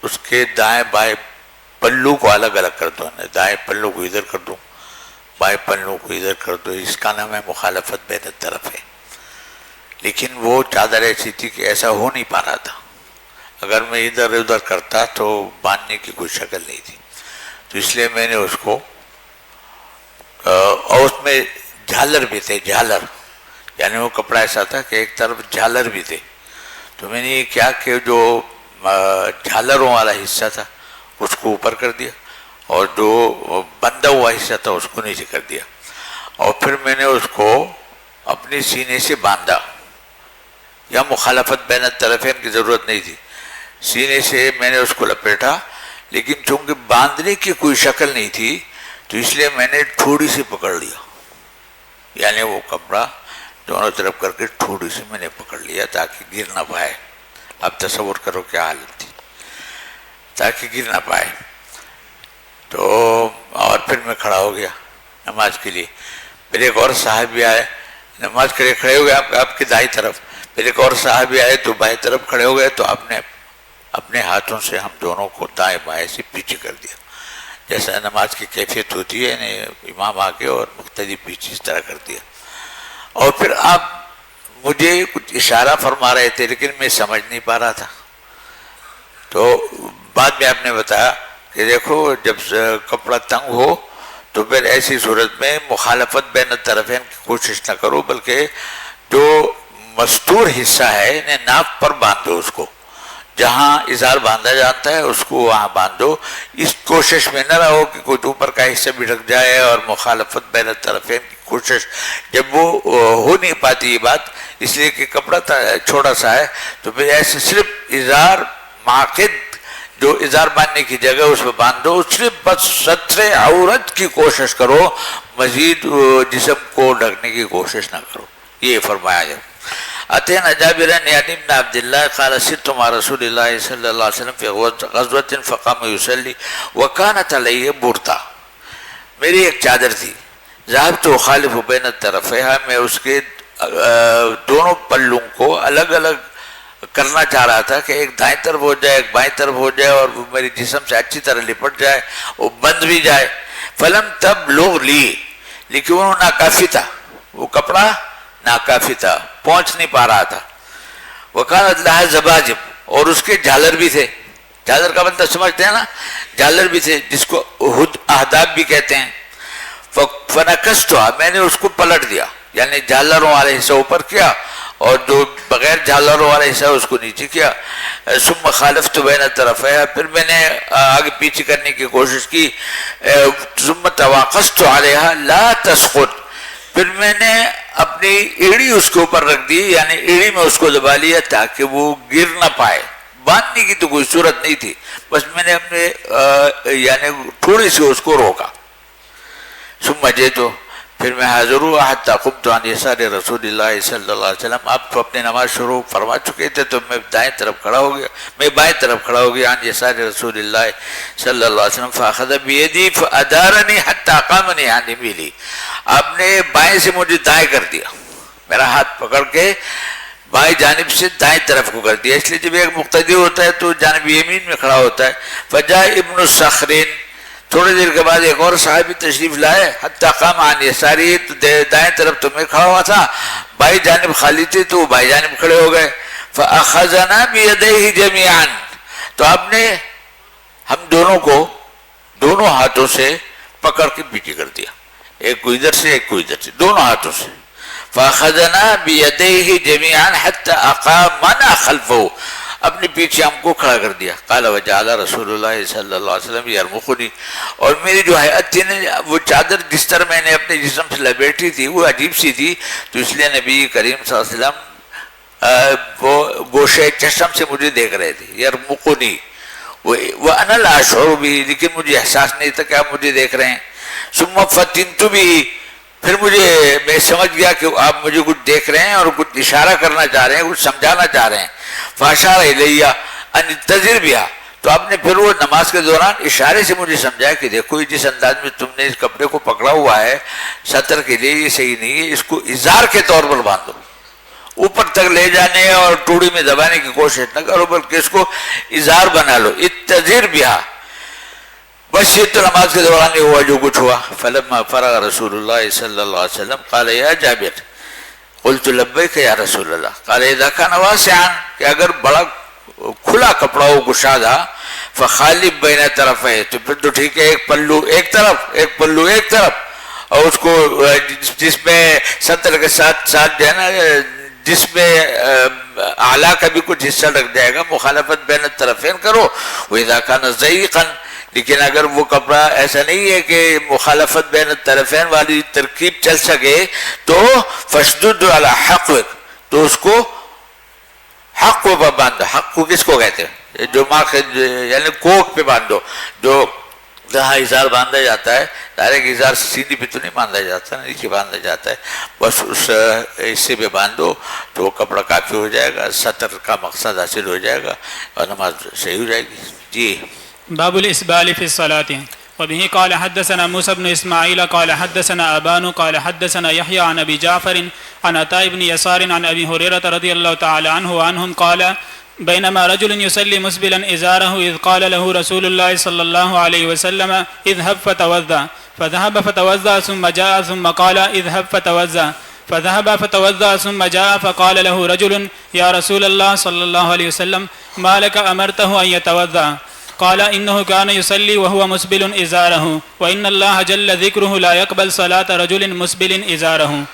اس کے دائیں بائیں پلو کو الگ الگ کر دوں، دائیں پلو کو ادھر کر دوں، بائیں پلو کو ادھر کر دوں. اس کا نام ہے مخالفت بین طرف ہے. لیکن وہ چادر ایسی تھی کہ ایسا ہو نہیں پا رہا تھا. اگر میں ادھر ادھر کرتا تو باندھنے کی کوئی شکل نہیں تھی. تو اس لیے میں نے اس کو، اور اس میں جھالر بھی تھے، جھالر یعنی وہ کپڑا ایسا تھا کہ ایک طرف جھالر بھی تھے. تو میں نے یہ کیا کہ جو جھالروں والا حصہ تھا اس کو اوپر کر دیا اور جو بندھا ہوا حصہ تھا اس کو نیچے کر دیا، اور پھر میں نے اس کو اپنے سینے سے باندھا. یا مخالفت بین الطرفین کی ضرورت نہیں تھی، سینے سے میں نے اس کو لپیٹا، لیکن چونکہ باندھنے کی کوئی شکل نہیں تھی تو اس لیے میں نے ٹھوڑی سے پکڑ لیا، یعنی وہ کپڑا دونوں طرف کر کے ٹھوڑی سے میں نے پکڑ لیا تاکہ گر نہ پائے. اب تصور کرو کیا حالت تھی، تاکہ گر نہ پائے. تو اور پھر میں کھڑا ہو گیا نماز کے لیے. پھر ایک اور صاحب بھی آئے، نماز کے لیے کھڑے ہو گئے آپ کی دائیں طرف. پھر ایک اور صاحب بھی آئے تو بائیں طرف کھڑے ہو گئے. تو آپ نے اپنے ہاتھوں سے ہم دونوں کو دائیں بائیں سے پیچھے کر دیا، جیسا نماز کی کیفیت ہوتی ہے، یعنی امام آگے اور مقتدی پیچھے، اس طرح کر دیا. اور پھر آپ مجھے کچھ اشارہ فرما رہے تھے لیکن میں سمجھ نہیں پا رہا تھا. تو بعد میں آپ نے بتایا کہ دیکھو جب کپڑا تنگ ہو تو پھر ایسی صورت میں مخالفت بین الطرفین کی کوشش نہ کرو، بلکہ جو مستور حصہ ہے انہیں ناف پر باندھو، اس کو جہاں ازار باندھا جاتا ہے اس کو وہاں باندھو. اس کوشش میں نہ رہو کہ کچھ اوپر کا حصہ بھی ڈھک جائے. اور مخالفت بین الطرفین کی کوشش جب وہ ہو نہیں پاتی یہ بات، اس لیے کہ کپڑا چھوٹا سا ہے، تو پھر ایسے صرف ازار معقد جو ازار باندھنے کی جگہ اس پہ باندھو، صرف بس ستر عورت کی کوشش کرو، مزید جسم کو ڈھکنے کی کوشش نہ کرو. یہ فرمایا جب اتینا جابر یعنی ابن عبداللہ قال سرت مع رسول اللہ صلی اللہ علیہ وسلم فی غزوۃ فقام یصلی وکانت علیہ برتا. میری ایک چادر تھی، ذهبت اخالف بین الطرفیها، میں اس کے دونوں پلوں کو الگ الگ کرنا چاہ رہا تھا کہ ایک دائیں طرف ہو جائے ایک بائیں طرف ہو جائے اور وہ میری جسم سے اچھی طرح لپٹ جائے، وہ بند بھی جائے. فلم تب لوگ لی، لیکن وہ ناکافی تھا، وہ کپڑا ناکافی تھا، پہنچ نہیں پا رہا تھا. وکانت لہا زباجب، اور اس کے جھالر بھی تھے. جھالر کا مطلب سمجھتے ہیں نا، جھالر بھی تھے جس کو اہداب بھی کہتے ہیں. فنکستھا، میں نے اس کو پلٹ دیا، یعنی جھالروں والے حصہ اوپر کیا اور جو بغیر جھالروں والے حصہ اس کو نیچے کیا. ثم خالفت بین الطرفیها، پھر میں نے آگے پیچھے کرنے کی کوشش کی. ثم تواقصت علیہا لا تسقط، پھر میں نے اپنی ایڑی اس کے اوپر رکھ دی، یعنی ایڑی میں اس کو دبا لیا تاکہ وہ گر نہ پائے. باندھنے کی تو کوئی صورت نہیں تھی، بس میں نے اپنے یعنی تھوڑی سی اس کو روکا. ثم جئت، پھر میں حاضر ہوا حتی قمت عن یسار رسول اللہ صلی اللہ علیہ وسلم. آپ تو اپنی نماز شروع فرما چکے تھے تو میں دائیں طرف کھڑا ہو گیا، میں بائیں طرف کھڑا ہو گیا. عن یسار رسول اللہ صلی اللہ علیہ وسلم فاخذ بیدی فادارنی حتی قامنی عن یمینی، آپ نے بائیں سے مجھے دائیں کر دیا، میرا ہاتھ پکڑ کے بائیں جانب سے دائیں طرف کو کر دیا. اس لیے جب ایک مقتدی ہوتا ہے تو جانب یمین میں کھڑا ہوتا ہے. فجاء ابن الصخرین، تھوڑی دیر کے بعد ایک اور صحابی تشریف لائے. حتی قام عن یساری، تو دائیں طرف تو میں کھڑا ہوا تھا، بائیں جانب خالی تھی تو وہ بائیں جانب کھڑے ہو گئے. فاخذنا بیدیہ جمیعا، تو آپ نے ہم دونوں کو دونوں ہاتھوں سے پکڑ کے پیچھے کر دیا، ایک کو ادھر سے ایک کو ادھر سے، دونوں ہاتھوں سے. فاخذنا بیدیہ جمیعا حتی اقامنا خلفہ، اپنے پیچھے ہم کو کھڑا کر دیا. قال وجعل رسول اللہ صلی اللہ علیہ وسلم یرمقنی، اور میری جو حیات تھی نا، وہ چادر جس طرح میں نے اپنے جسم سے لپیٹی تھی وہ عجیب سی تھی، تو اس لیے نبی کریم صلی اللہ علیہ وسلم وہ گوشے چشم سے مجھے دیکھ رہے تھے. یرمقنی وانا لا اشعر به، لیکن مجھے احساس نہیں تھا کہ آپ مجھے دیکھ رہے ہیں. ثم فتنت به، پھر میں سمجھ گیا کہ آپ مجھے کچھ دیکھ رہے ہیں اور کچھ اشارہ کرنا چاہ رہے ہیں، کچھ سمجھانا چاہ رہے ہیں. فاشار الیہ ان انتظر بها، تو آپ نے پھر وہ نماز کے دوران اشارے سے مجھے سمجھایا کہ دیکھو جس انداز میں تم نے اس کپڑے کو پکڑا ہوا ہے سطر کے لیے یہ صحیح نہیں ہے، اس کو ازار کے طور پر باندھو، اوپر تک لے جانے اور ٹوڑی میں دبانے کی کوشش نہ کرو بلکہ اس کو ازار بنا لو. انتظر بها، بس یہ تو نماز کے دوران ہی ہوا جو کچھ ہوا. فلما فرغ رسول اللہ صلی اللہ علیہ وسلم قال یا جابر، قلت لبیک یا رسول اللہ. قال اذا كان واسعا، کہ اگر بڑا کھلا کپڑا ہو گشادہ، فخالف بین طرفے، تو پھر تو ٹھیک ہے، ایک پلو ایک طرف ایک پلو ایک طرف، اور اس کو جس میں سطر کے ساتھ ساتھ جو ہے نا جس میں اعلیٰ کا بھی کچھ حصہ لگ جائے گا، مخالفت بین الطرفین کرو. وَإِذَا كَانَ ضَيِّقًا، لیکن اگر وہ کپڑا ایسا نہیں ہے کہ مخالفت بین الطرفین والی ترکیب چل سکے تو فَشْدُدْ عَلَى حَقْوِكَ، تو اس کو حق کو باندھو. حق کو کس کو کہتے ہیں؟ جو یعنی کوک پہ باندھو، جو جہاں اظہار باندھا جاتا ہے، ڈائریکٹ اظہار سیدھی پہ تو نہیں باندھا جاتا، نیچے باندھا جاتا ہے، بس اس حصے پہ باندھو تو وہ کپڑا کافی ہو جائے گا، سطر کا مقصد حاصل ہو جائے گا اور نماز صحیح ہو جائے گی. جی. باب الإسبال في الصلاة. وبه قال حدثنا موسى بن إسماعيل قال حدثنا أبان قال حدثنا يحيى عن أبي جعفر عن عطاء بن يسار عن أبي هريرة رضي الله تعالى عنه وعنهم قال بينما رجل يصلي مسبلا إزاره إذ قال له رسول الله صلى الله عليه وسلم اذهب فتوضأ فذهب فتوضأ ثم جاء ثم قال اذهب فتوضأ فذهب فتوضأ ثم جاء فقال له رجل يا رسول الله صلى الله عليه وسلم ما لك أمرته أن يتوضأ قال إنه كان يصلي وهو مسبل إزاره وإن الله جل ذكره لا يقبل صلاة رجل مسبل إزاره.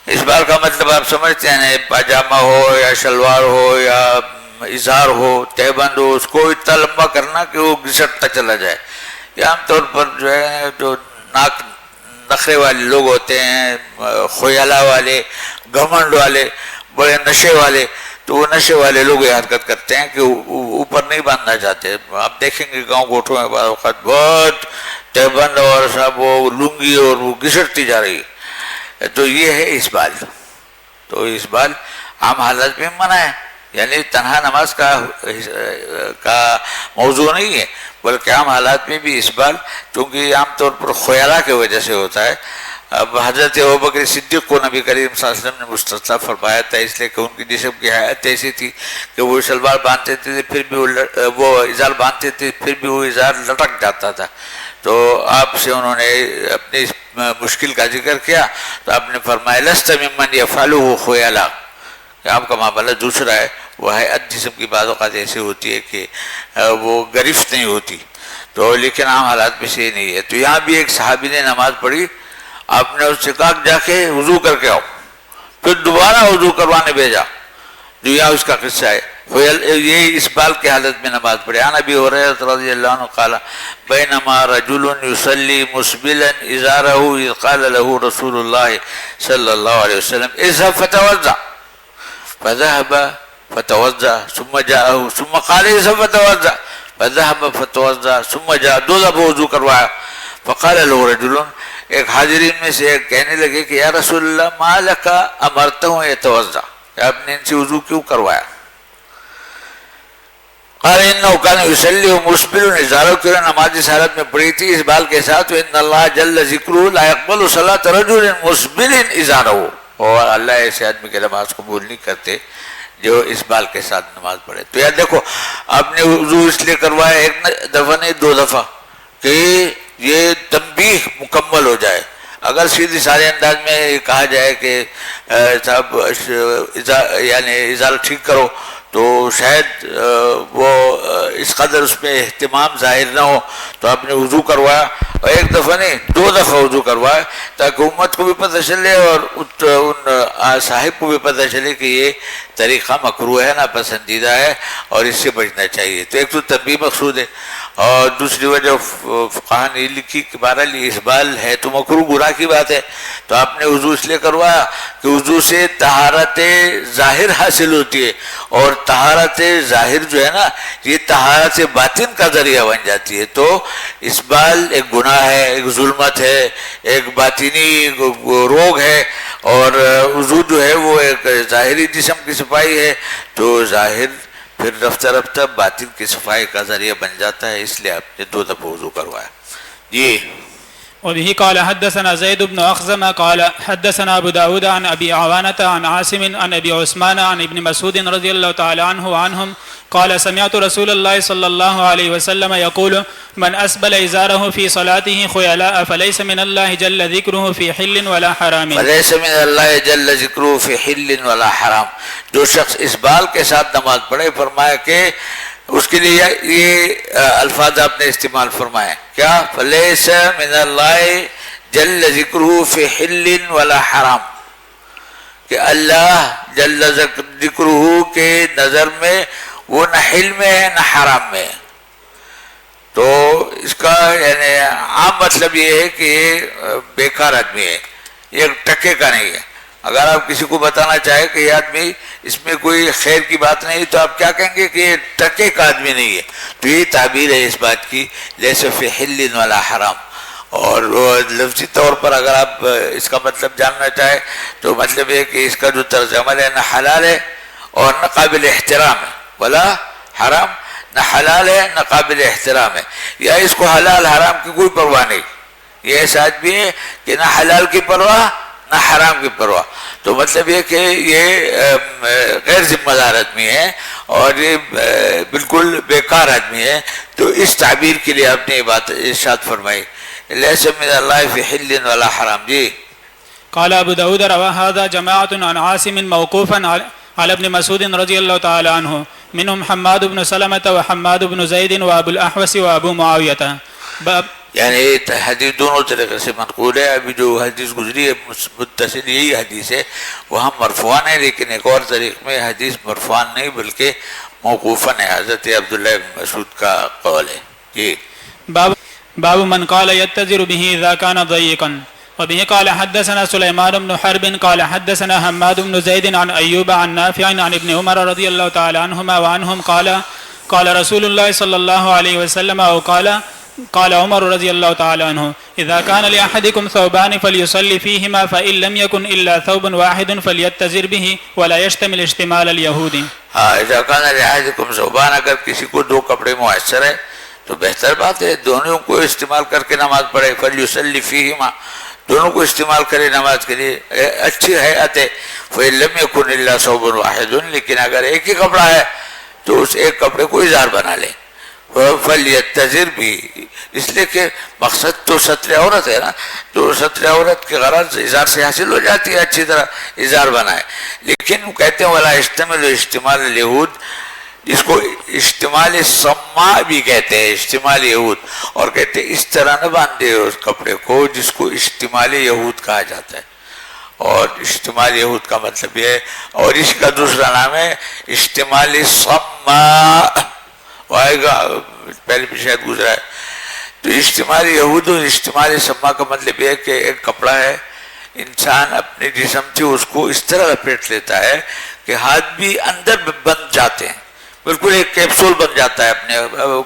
اس بار کا مطلب آپ سمجھتے ہیں، پاجامہ ہو یا شلوار ہو یا اظہار ہو، تہبند ہو، اس کو اتنا لمبا کرنا کہ وہ گھسٹتا چلا جائے. یہ عام طور پر جو ہے جو ناک نخرے والے لوگ ہوتے ہیں، خیالہ والے، گھمنڈ والے، بڑے نشے والے، تو وہ نشے والے لوگ یہ حرکت کرتے ہیں کہ اوپر نہیں باندھنا چاہتے. آپ دیکھیں گے گاؤں گوٹھوں میں بعض اوقات بہت تہبند اور سب وہ لنگی اور وہ گھسٹتی جا رہی ہے، تو یہ ہے اسبال. تو اسبال عام حالت میں منع ہے، یعنی تنہا نماز کا موضوع نہیں ہے، بلکہ عام حالات میں بھی اسبال، کیونکہ عام طور پر خیالہ کی وجہ سے ہوتا ہے. اب حضرت ابوبکر صدیق کو نبی کریم صلی اللہ علیہ وسلم نے مستثنی فرمایا تھا، اس لیے کہ ان کی جسم کی حیات ایسی تھی کہ وہ شلوار باندھتے تھے پھر بھی وہ اظہار باندھتے تھے پھر بھی وہ اظہار لٹک جاتا تھا. تو آپ سے انہوں نے اپنی مشکل کا ذکر کیا تو آپ نے فرمایا لست ممن یفعلہ خیالہ، کہ آپ کا معاملہ دوسرا ہے. وہ حیات جسم کی بعض اوقات ایسی ہوتی ہے کہ وہ گرفت نہیں ہوتی، تو لیکن عام حالات میں سے یہ نہیں ہے. تو یہاں بھی ایک صحابی نے نماز پڑھی، آپ نے اس سے کہا جا کے وضو کر کے آؤ، پھر دوبارہ وضو کروانے بھیجا، جو یہاں اس کا قصہ ہے. یہ اسبال کی حالت میں نماز پڑھی. عن ابی ہریرہ رضی اللہ عنہ قال بینما رجل یصلی مسبلا ازارہ اذ قال له رسول اللہ صلی اللہ علیہ وسلم اذهب فتوضأ فذهب فتوضأ ثم جاءه ثم قال اذهب فتوضأ فذهب فتوضأ ثم جاء، دو دفعہ وضو کروایا. فقال له رجل، ایک حاضرین میں سے ایک کہنے لگے کہ یا رسول اللہ ما لک امرتہ یتوضأ، آپ نے ان سے وضو کیوں کروایا؟ قال انه كان يصلي مسبل ازارہ، کہ نماز اس حالت میں پڑھی تھی اس بال کے ساتھ، ان اللہ جل ذکرہ لا يقبل صلاة رجل مسبل ازارہ، اور اللہ ایسے آدمی کی نماز قبول نہیں کرتے جو اس بال کے ساتھ نماز پڑھے. تو یاد دیکھو آپ نے وضو اس لیے کروایا ایک دفعہ نہیں دو دفعہ کہ یہ تنبیہ مکمل ہو جائے. اگر سیدھی سارے انداز میں کہا جائے کہ صاحب یعنی اظہار ٹھیک کرو تو شاید وہ اس قدر اس میں اہتمام ظاہر نہ ہو. تو آپ نے وضو کروایا، اور ایک دفعہ نہیں دو دفعہ وضو کروایا، تاکہ امت کو بھی پتہ چلے اور ان صاحب کو بھی پتہ چلے کہ یہ طریقہ مکروہ ہے، ناپسندیدہ ہے اور اس سے بچنا چاہیے. تو ایک تو تنبیہ مقصود ہے، اور دوسری وجہ فقہاء نے لکھی کہ بہرحال اسبال ہے تو مکروہ گناہ کی بات ہے. تو آپ نے وضو اس لیے کروایا کہ وضو سے طہارت ظاہر حاصل ہوتی ہے، اور طہارت ظاہر جو ہے نا یہ طہارت باطن کا ذریعہ بن جاتی ہے. تو اسبال ایک گناہ ہے، ایک ظلمت ہے، ایک باطنی روگ ہے، اور وضو جو ہے وہ ایک ظاہری جسم کی صفائی ہے. تو ظاہر پھر رفتہ رفتہ باطن کی صفائی کا ذریعہ بن جاتا ہے، اس لیے آپ نے دو دفعہ وضو کروایا. جی. وبه قال حدثنا زيد بن أخزم قال حدثنا أبو داود عن أبي عوانة عن عاصم عن أبي عثمان عن ابن مسعود رضي الله تعالى عنه وعنهم قال سمعت رسول الله صلى الله عليه وسلم يقول من أسبل إزاره في صلاته خيلاء فليس من الله جل ذكره في حل ولا حرام. فليس من الله جل ذكره في حل ولا حرام. جو شخص اسبال کے ساتھ نماز پڑھے، فرمایا کہ اس کے لیے یہ الفاظ آپ نے استعمال فرمائے کیا؟ فلیس من اللہ جل ذکرہ فی حل ولا حرام، کہ اللہ جل ذکرہ کے نظر میں وہ نہ حل میں ہے نہ حرام میں ہے. تو اس کا یعنی عام مطلب یہ ہے کہ یہ بیکار آدمی ہے، یہ ٹکے کا نہیں ہے. اگر آپ کسی کو بتانا چاہیں کہ یہ آدمی اس میں کوئی خیر کی بات نہیں تو آپ کیا کہیں گے کہ یہ ٹکے کا آدمی نہیں ہے. تو یہ تعبیر ہے اس بات کی لیس فی حل ولا حرام. اور لفظی طور پر اگر آپ اس کا مطلب جاننا چاہیں تو مطلب ہے کہ اس کا جو طرز عمل ہے نہ حلال ہے اور نہ قابل احترام ہے. ولا حرام، نہ حلال ہے نہ قابل احترام ہے، یا اس کو حلال حرام کی کوئی پرواہ نہیں. یہ ایسا آدمی ہے کہ نہ حلال کی پرواہ نہ حرام کی پرواہ. تو مطلب یہ کہ یہ غیر ذمہ دار آدمی ہے اور یہ بالکل بیکار آدمی ہے. تو اس تعبیر کے لیے آپ نے یہ بات ارشاد فرمائی لیس من اللہ فی حل ولا حرام. جی. قال ابو داود روى هذا جماعة عن عاصم موقوفا على ابن مسعود رضي الله تعالى عنه منهم حماد بن سلمة وحماد بن زيد وابو الاحوص وابو معاوية. یعنی حدیث دونوں طریقے سے منقول ہے. ابھی جو حدیث گزری ہے متصل یہی حدیث ہے، وہاں مرفوعان ہے، لیکن ایک اور طریق میں حدیث مرفوعان نہیں بلکہ موقوفاً ہے، حضرت عبداللہ بن مسعود کا قول ہے. جی. باب من قال يتزر به اذا كان ضيقا. وبه قال حدثنا سليمان بن حرب قال حدثنا حماد بن زيد عن ايوب عن نافع عن ابن عمر رضي الله تعالى عنهما وعنهم قال رسول الله صلى الله عليه وسلم او قال عمر رضي الله تعالى عنه اذا كان لاحدكم ثوبان فليصلي فيهما فان لم يكن الا ثوب واحد فليتزر به ولا يشتمل اشتمال اليهود. اذا كان لاحدكم ثوبان، اگر کسی کو دو کپڑے میسر ہے تو بہتر بات ہے دونوں کو استعمال کر کے نماز پڑھے. فلیصلی فیہما، دونوں کو استعمال کرے نماز کے لیے، اچھی حیات ہے. فإن لم يكن إلا ثوب واحد، لیکن اگر ایک ہی کپڑا ہے تو اس ایک کپڑے کو اظہار بنا لے. فلیتزر بھی، اس لیے کہ مقصد تو ستر عورت ہے نا، تو ستر عورت کی غرض اظہار سے حاصل ہو جاتی ہے، اچھی طرح اظہار بنائے. لیکن کہتے ہیں ولا اشتمل اشتمال الیہود، جس کو اشتمال سما بھی کہتے ہیں، اشتمال یہود، اور کہتے ہیں اس طرح نہ باندھے اس کپڑے کو جس کو اشتمال یہود کہا جاتا ہے. اور اشتمال یہود کا مطلب یہ ہے، اور اس کا دوسرا نام ہے اشتمال سما، آئے گا پہلے بھی شاید گزرا ہے. تو اشتمال یہود اور اشتمال سما کا مطلب یہ ہے کہ ایک کپڑا ہے، انسان اپنے جسم سے اس کو اس طرح لپیٹ لیتا ہے کہ ہاتھ بھی اندر بند جاتے ہیں، بالکل ایک کیپسول بن جاتا ہے، اپنے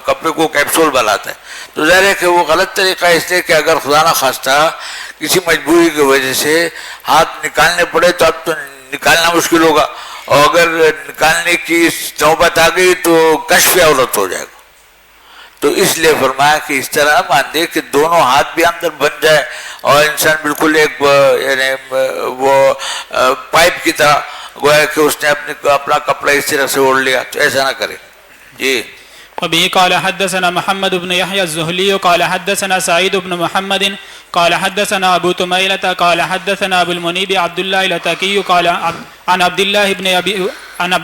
کپڑے کو کیپسول بناتا ہے. تو ظاہر ہے کہ وہ غلط طریقہ ہے، اس لیے کہ اگر خدا نہ خواستہ کسی مجبوری کی وجہ سے ہاتھ نکالنے پڑے تو اب تو نکالنا مشکل ہوگا، اور اگر نکالنے کی نوبت آ گئی تو کشف عورت ہو جائے گا. تو اس لیے فرمایا کہ اس طرح باندھے کہ دونوں ہاتھ بھی اندر بن جائے اور انسان بالکل ایک یعنی وہ پائپ کی طرح گویا کہ اس نے اپنا کپڑا اس طرح سے اوڑھ لیا، تو ایسا نہ کرے. جی. وبه قال حدثنا محمد بن يحيى الزهلي قال حدثنا سعيد بن محمد قال حدثنا ابو تميلة قال حدثنا ابو المنيب عبد الله الاتكي قال عن عبد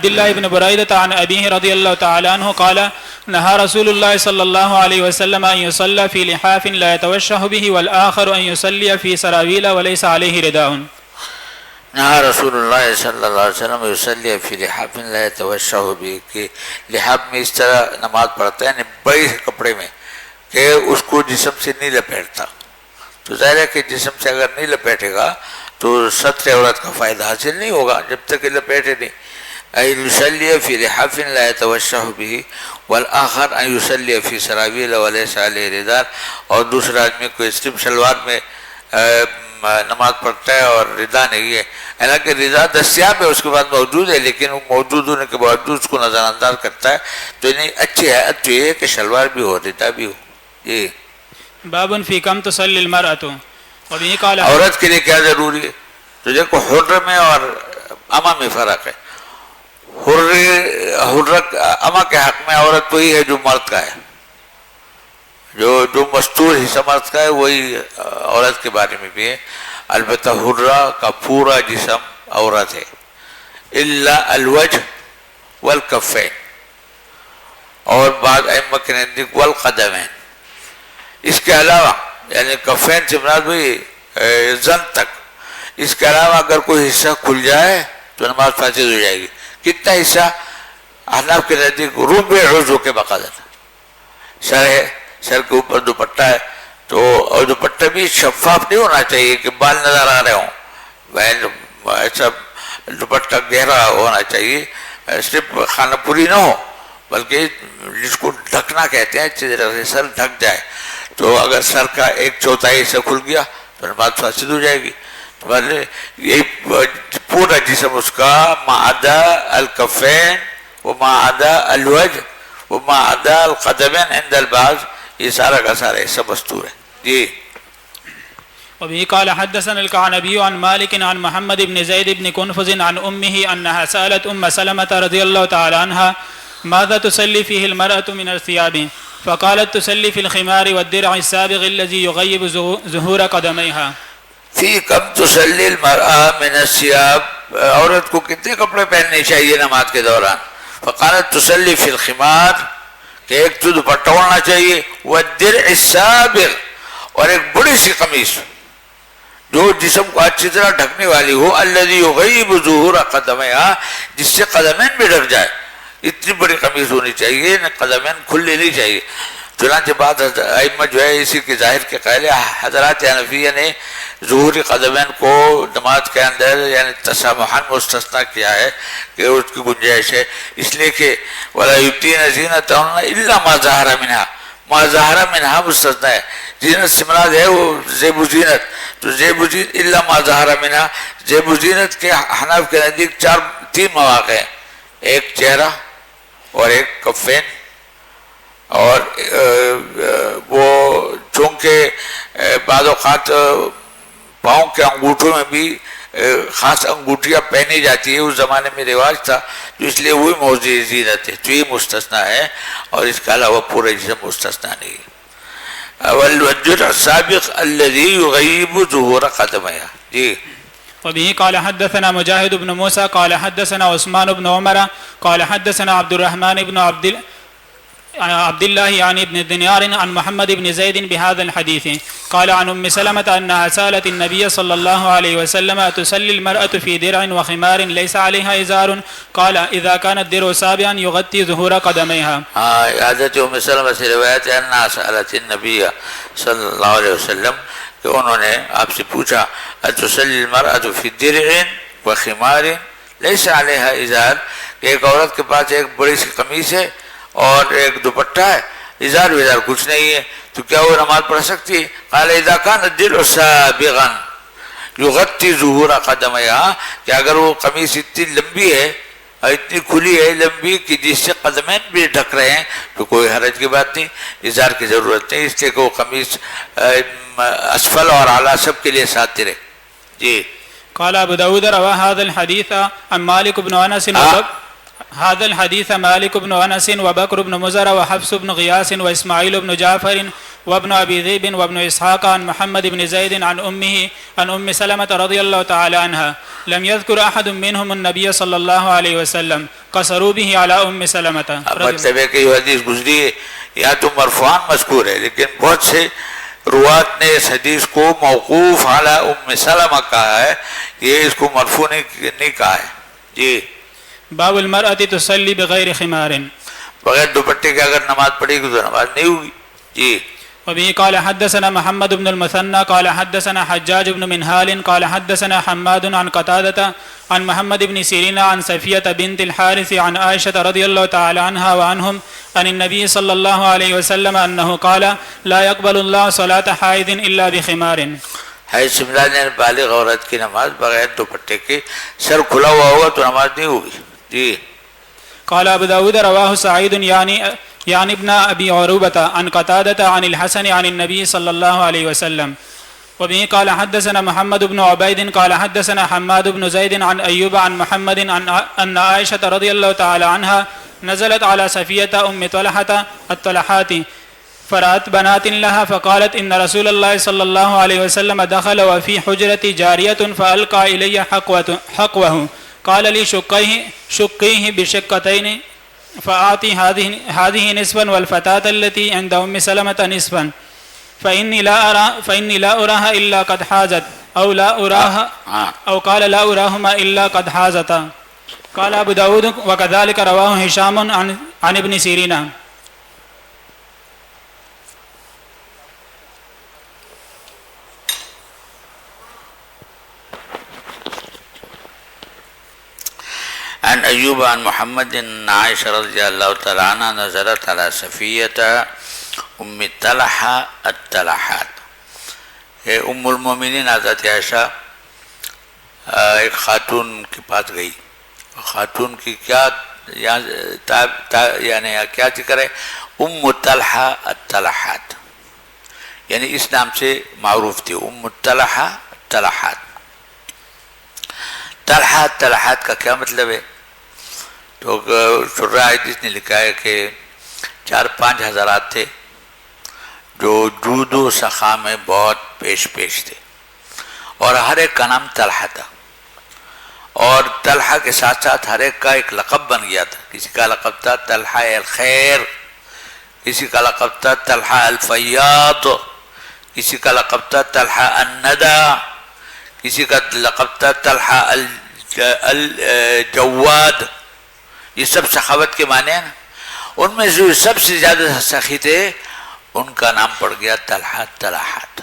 الله بن بريدة عن ابيه رضي الله تعالى عنه قال نهى رسول الله صلى الله عليه وسلم ان يصلى في لحاف لا يتوشه به والاخر ان يصلي في سراويل وليس عليه رداء. نہا رسول اللہ صلی اللہ علیہ وسلم یصلی فی لحاف لا یتوشہ بھی، کہ لحاف میں اس طرح نماز پڑھتا ہے، یعنی بڑے کپڑے میں کہ اس کو جسم سے نہیں لپیٹتا. تو ظاہر ہے کہ جسم سے اگر نہیں لپیٹے گا تو ستر عورت کا فائدہ حاصل نہیں ہوگا جب تک کہ لپیٹے نہیں. ان یصلی فی لحاف لا یتوشہ بھی والآخر ان یصلی فی سراویل ولیس علیہ رداء، اور دوسرا آدمی کوئی صرف شلوار میں نماز پڑھتا ہے اور رضا نہیں ہے. حالانکہ رضا دستیاب ہے، اس کے بعد موجود ہے، لیکن وہ موجود ہونے کے باوجود اس کو نظر انداز کرتا ہے. تو نہیں، اچھی حیات تو یہ ہے کہ شلوار بھی ہو، رضا بھی ہو. جی. باب فی کم تصلی المرأة. وبه قال عورت کے لیے کیا ضروری ہے؟ تو دیکھو حر میں اور اما میں فرق ہے. حر اما کے حق میں عورت وہی ہے جو مرد کا ہے، جو مستور حصہ مرد کا ہے وہی عورت کے بارے میں بھی ہے. البتہ حرہ کا پورا جسم عورت ہے الا الوجہ والکفین، اور بعض ائمہ کے نزدیک والقدمین. اس کے علاوہ یعنی کفین سے مراد بھی زن تک، اس کے علاوہ اگر کوئی حصہ کھل جائے تو نماز فاسد ہو جائے گی. کتنا حصہ؟ احناف کے نزدیک ربع عضو کے باقاعدہ سر ہے، سر کے اوپر دوپٹہ ہے، تو اور دوپٹہ بھی شفاف نہیں ہونا چاہیے کہ بال نظر آ رہے ہوں. ایسا دوپٹہ گہرا ہونا چاہیے، صرف خانہ پوری نہ ہو بلکہ جس کو ڈھکنا کہتے ہیں اچھی طرح سے سر ڈھک جائے. تو اگر سر کا ایک چوتھائی سے کھل گیا تو بات فاسد ہو جائے گی. یہی پورا جسم اس کا ما عدا الکفین و ما عدا الوجه و ما عدا القدمین عند البعض، یہ سارا کا سارا ایسا مستور ہے. جی. وبه قال حدثنا الكعنبي عن مالك عن محمد بن زيد بن كنفذ عن أمه أنها سألت سلمة رضي الله تعالى عنها ماذا تصلي فيه المرأة من الثياب؟ فقالت تصلي في الخمار والدرع السابغ الذي يغيب ظهور قدميها. فی کم تصلی المرأة من الثياب، عورت کو کتنے کپڑے پہننے چاہیے نماز کے دوران؟ فقالت تصلی فی الخمار، کہ ایک تو دوپٹہ ہونا چاہیے، والدرع السابغ، اور ایک بڑی سی قمیص جو جسم کو اچھی طرح ڈھکنے والی ہو، الذی یغیب ظہور قدمیہا، جس سے قدمین بھی ڈھک جائے. اتنی بڑی قمیص ہونی چاہیے، قدمین کھلے نہیں چاہیے. چنانچہ بعض ائمہ جو ہے اسی کے ظاہر کے قائل ہے. حضرات حنفیہ نے ظہور قدمین کو نماز کے اندر یعنی تسامحاً مستثنیٰ کیا ہے کہ اس کی گنجائش ہے، اس لیے کہ وَلَا يُبْدِينَ زِينَتَهُنَّ إِلَّا مَا ظَهَرَ مِنْهَا، ما ظَهَرَ مِنْهَا مستثنیٰ ہے. زینت سے مراد ہے وہ زیب و زینت، تو زیب و زینت الا ما ظہر منہا، زیب و زینت کے حنف کے نزدیک تین مواقع ہیں، ایک چہرہ اور ایک کفین، اور وہ چونکہ بعض اوقات پاؤں کے انگوٹھوں میں بھی خاص انگوٹھیاں پہنی جاتی ہے، اس زمانے میں رواج تھا، تو اس لیے وہی موضوع زینت ہے، تو یہ مستثنیٰ ہے، اور اس کے علاوہ پورے جسم مستثنیٰ نہیں ہے. والوجه السابق الذي يغيب ظهور قدميها. جی. وبه قال حدثنا مجاهد بن موسى قال حدثنا عثمان بن عمر قال حدثنا عبد الرحمن بن عبد الله يعني ابن دينار عن محمد بن زيد بهذا الحديث قال عن أم سلمة أنها سألت النبي صلى الله عليه وسلم تصلي المرأة في درع وخمار ليس عليها إزار قال إذا كان الدرع سابعا يغطي ظهور قدميها. حضرت ام سلمہ سے روایت ہے انها سألت النبي صلی اللہ علیہ وسلم کہ انہوں نے آپ سے پوچھا تصلی المرأة في درع وخمار ليس عليها إزار، کہ ایک عورت کے پاس ایک بڑی سی قمیص ہے اور ایک دوپٹہ ہے، ازار وزار کچھ نہیں ہے، تو کیا وہ نماز پڑھ سکتی ہے؟ قال اذا كان الدرع سابغا يغطي ظهور قدميها، کہ اگر وہ قمیص اتنی لمبی ہے اور اتنی کھلی ہے لمبی کہ جس سے قدمین بھی ڈھک رہے ہیں تو کوئی حرج کی بات نہیں، ازار کی ضرورت نہیں، اس لیے کہ وہ قمیص اسفل اور اعلیٰ سب کے لیے ساتر ہے. جی. قال ابو داود روى هذا الحديث عن مالك بن انس هذا الحديث مالك بن أنس وبكر بن مزر وحفص بن غياث وإسماعيل بن جعفر وابن أبي ذئب وابن إسحاق عن محمد بن زيد عن أمه عن أم سلمة رضي الله تعالى عنها لم يذكر أحد منهم النبي صلى الله عليه وسلم قصروا به على أم سلمة. مطلب ہے کہ یہ حدیث گزری ہے یا تو مرفوعاً مذکور ہے، لیکن بہت سے روات نے اس حدیث کو موقوف علی ام سلمہ کہا ہے، یہ اس کو مرفوع نہیں کہا ہے. جی. باب المرأة تصلي بغير خمار، بغیر دوپٹے کے اگر نماز پڑھے گی تو نماز نہیں ہوگی. جی. وبه قال حدثنا محمد بن المثنى قال حدثنا حجاج بن منهال قال حدثنا حماد عن قتادة عن محمد بن سيرين عن صفية بنت الحارث عن عائشة رضي الله تعالى عنها وعنهم عن النبي صلى الله عليه وسلم أنه قال لا يقبل الله صلاة حائض إلا بخمار. حیض سے مراد ہے بالغ عورت کی نماز بغیر دوپٹے کے، سر کھلا ہوا ہوگا تو نماز نہیں ہوگی. جی. قال ابو داود رواه سعيد يعني ابن ابي عروبة عن قتادة عن الحسن عن النبي صلى الله عليه وسلم. وبه قال حدثنا محمد بن عبيد قال حدثنا حماد بن زيد عن أيوب عن محمد أن عائشة رضي الله تعالى عنها نزلت على صفية أم طلحة الطلحات فرأت بنات لها فقالت إن رسول الله صلى الله عليه وسلم دخل وفي حجرتي جارية فألقى إلي حقوه قال لي شقيه بشقتين فأعطي هذه نصفا والفتاة التي عند أم سلمة نصفا فإني لا أراها إلا قد حازت أو لا أراها أو قال لا أراهما إلا قد حازتا. قال أبو داود وكذلك رواه هشام عن ابن سيرين. عن ایوب عن محمد عائشہ رضی اللہ تعالی عنہ نظرت علی صفیۃ ام طلحہ الطلحات. ام المومنین حضرت عائشہ ایک خاتون کے پاس گئی. خاتون کی کیا یعنی کیا ذکر ہے؟ ام طلحہ الطلحات، یعنی اس نام سے معروف تھی، ام طلحہ طلحات. طلحہ طلحات کا کیا مطلب ہے؟ تو شرح حدیث نے لکھا ہے کہ 4-5 حضرات تھے جو جود و سخا میں بہت پیش تھے، اور ہر ایک کا نام طلحہ تھا، اور طلحہ کے ساتھ ساتھ ہر ایک کا ایک لقب بن گیا تھا. کسی کا لقب تھا طلحہ الخیر، کسی کا لقب تھا طلحہ الفیاض، کسی کا لقب تھا طلحہ الندى، کسی کا لقب تھا طلحہ الجواد. یہ سب سخاوت کے معنی ہیں نا. ان میں جو سب سے زیادہ سخی تھے ان کا نام پڑ گیا طلحہ طلحات.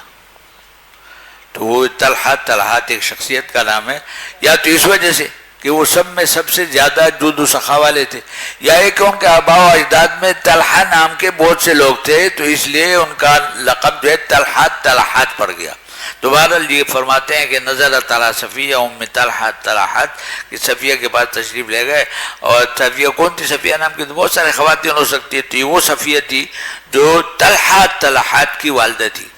تو وہ طلحہ طلحات ایک شخصیت کا نام ہے، یا تو اس وجہ سے کہ وہ سب میں سب سے زیادہ جود و سخا والے تھے، یا ایک ان کے آباء و اجداد میں طلحہ نام کے بہت سے لوگ تھے تو اس لیے ان کا لقب جو ہے طلحہ طلحات پڑ گیا. دوبارہ یہ فرماتے ہیں کہ نظر تعالیٰ صفیہ ام طلحہ طلحات، کہ صفیہ کے پاس تشریف لے گئے. اور صفیہ کون تھی؟ صفیہ نام کی تو بہت سارے خواتین ہو سکتی تھی، وہ صفیہ تھی جو طلحہ طلحات کی والدہ تھی.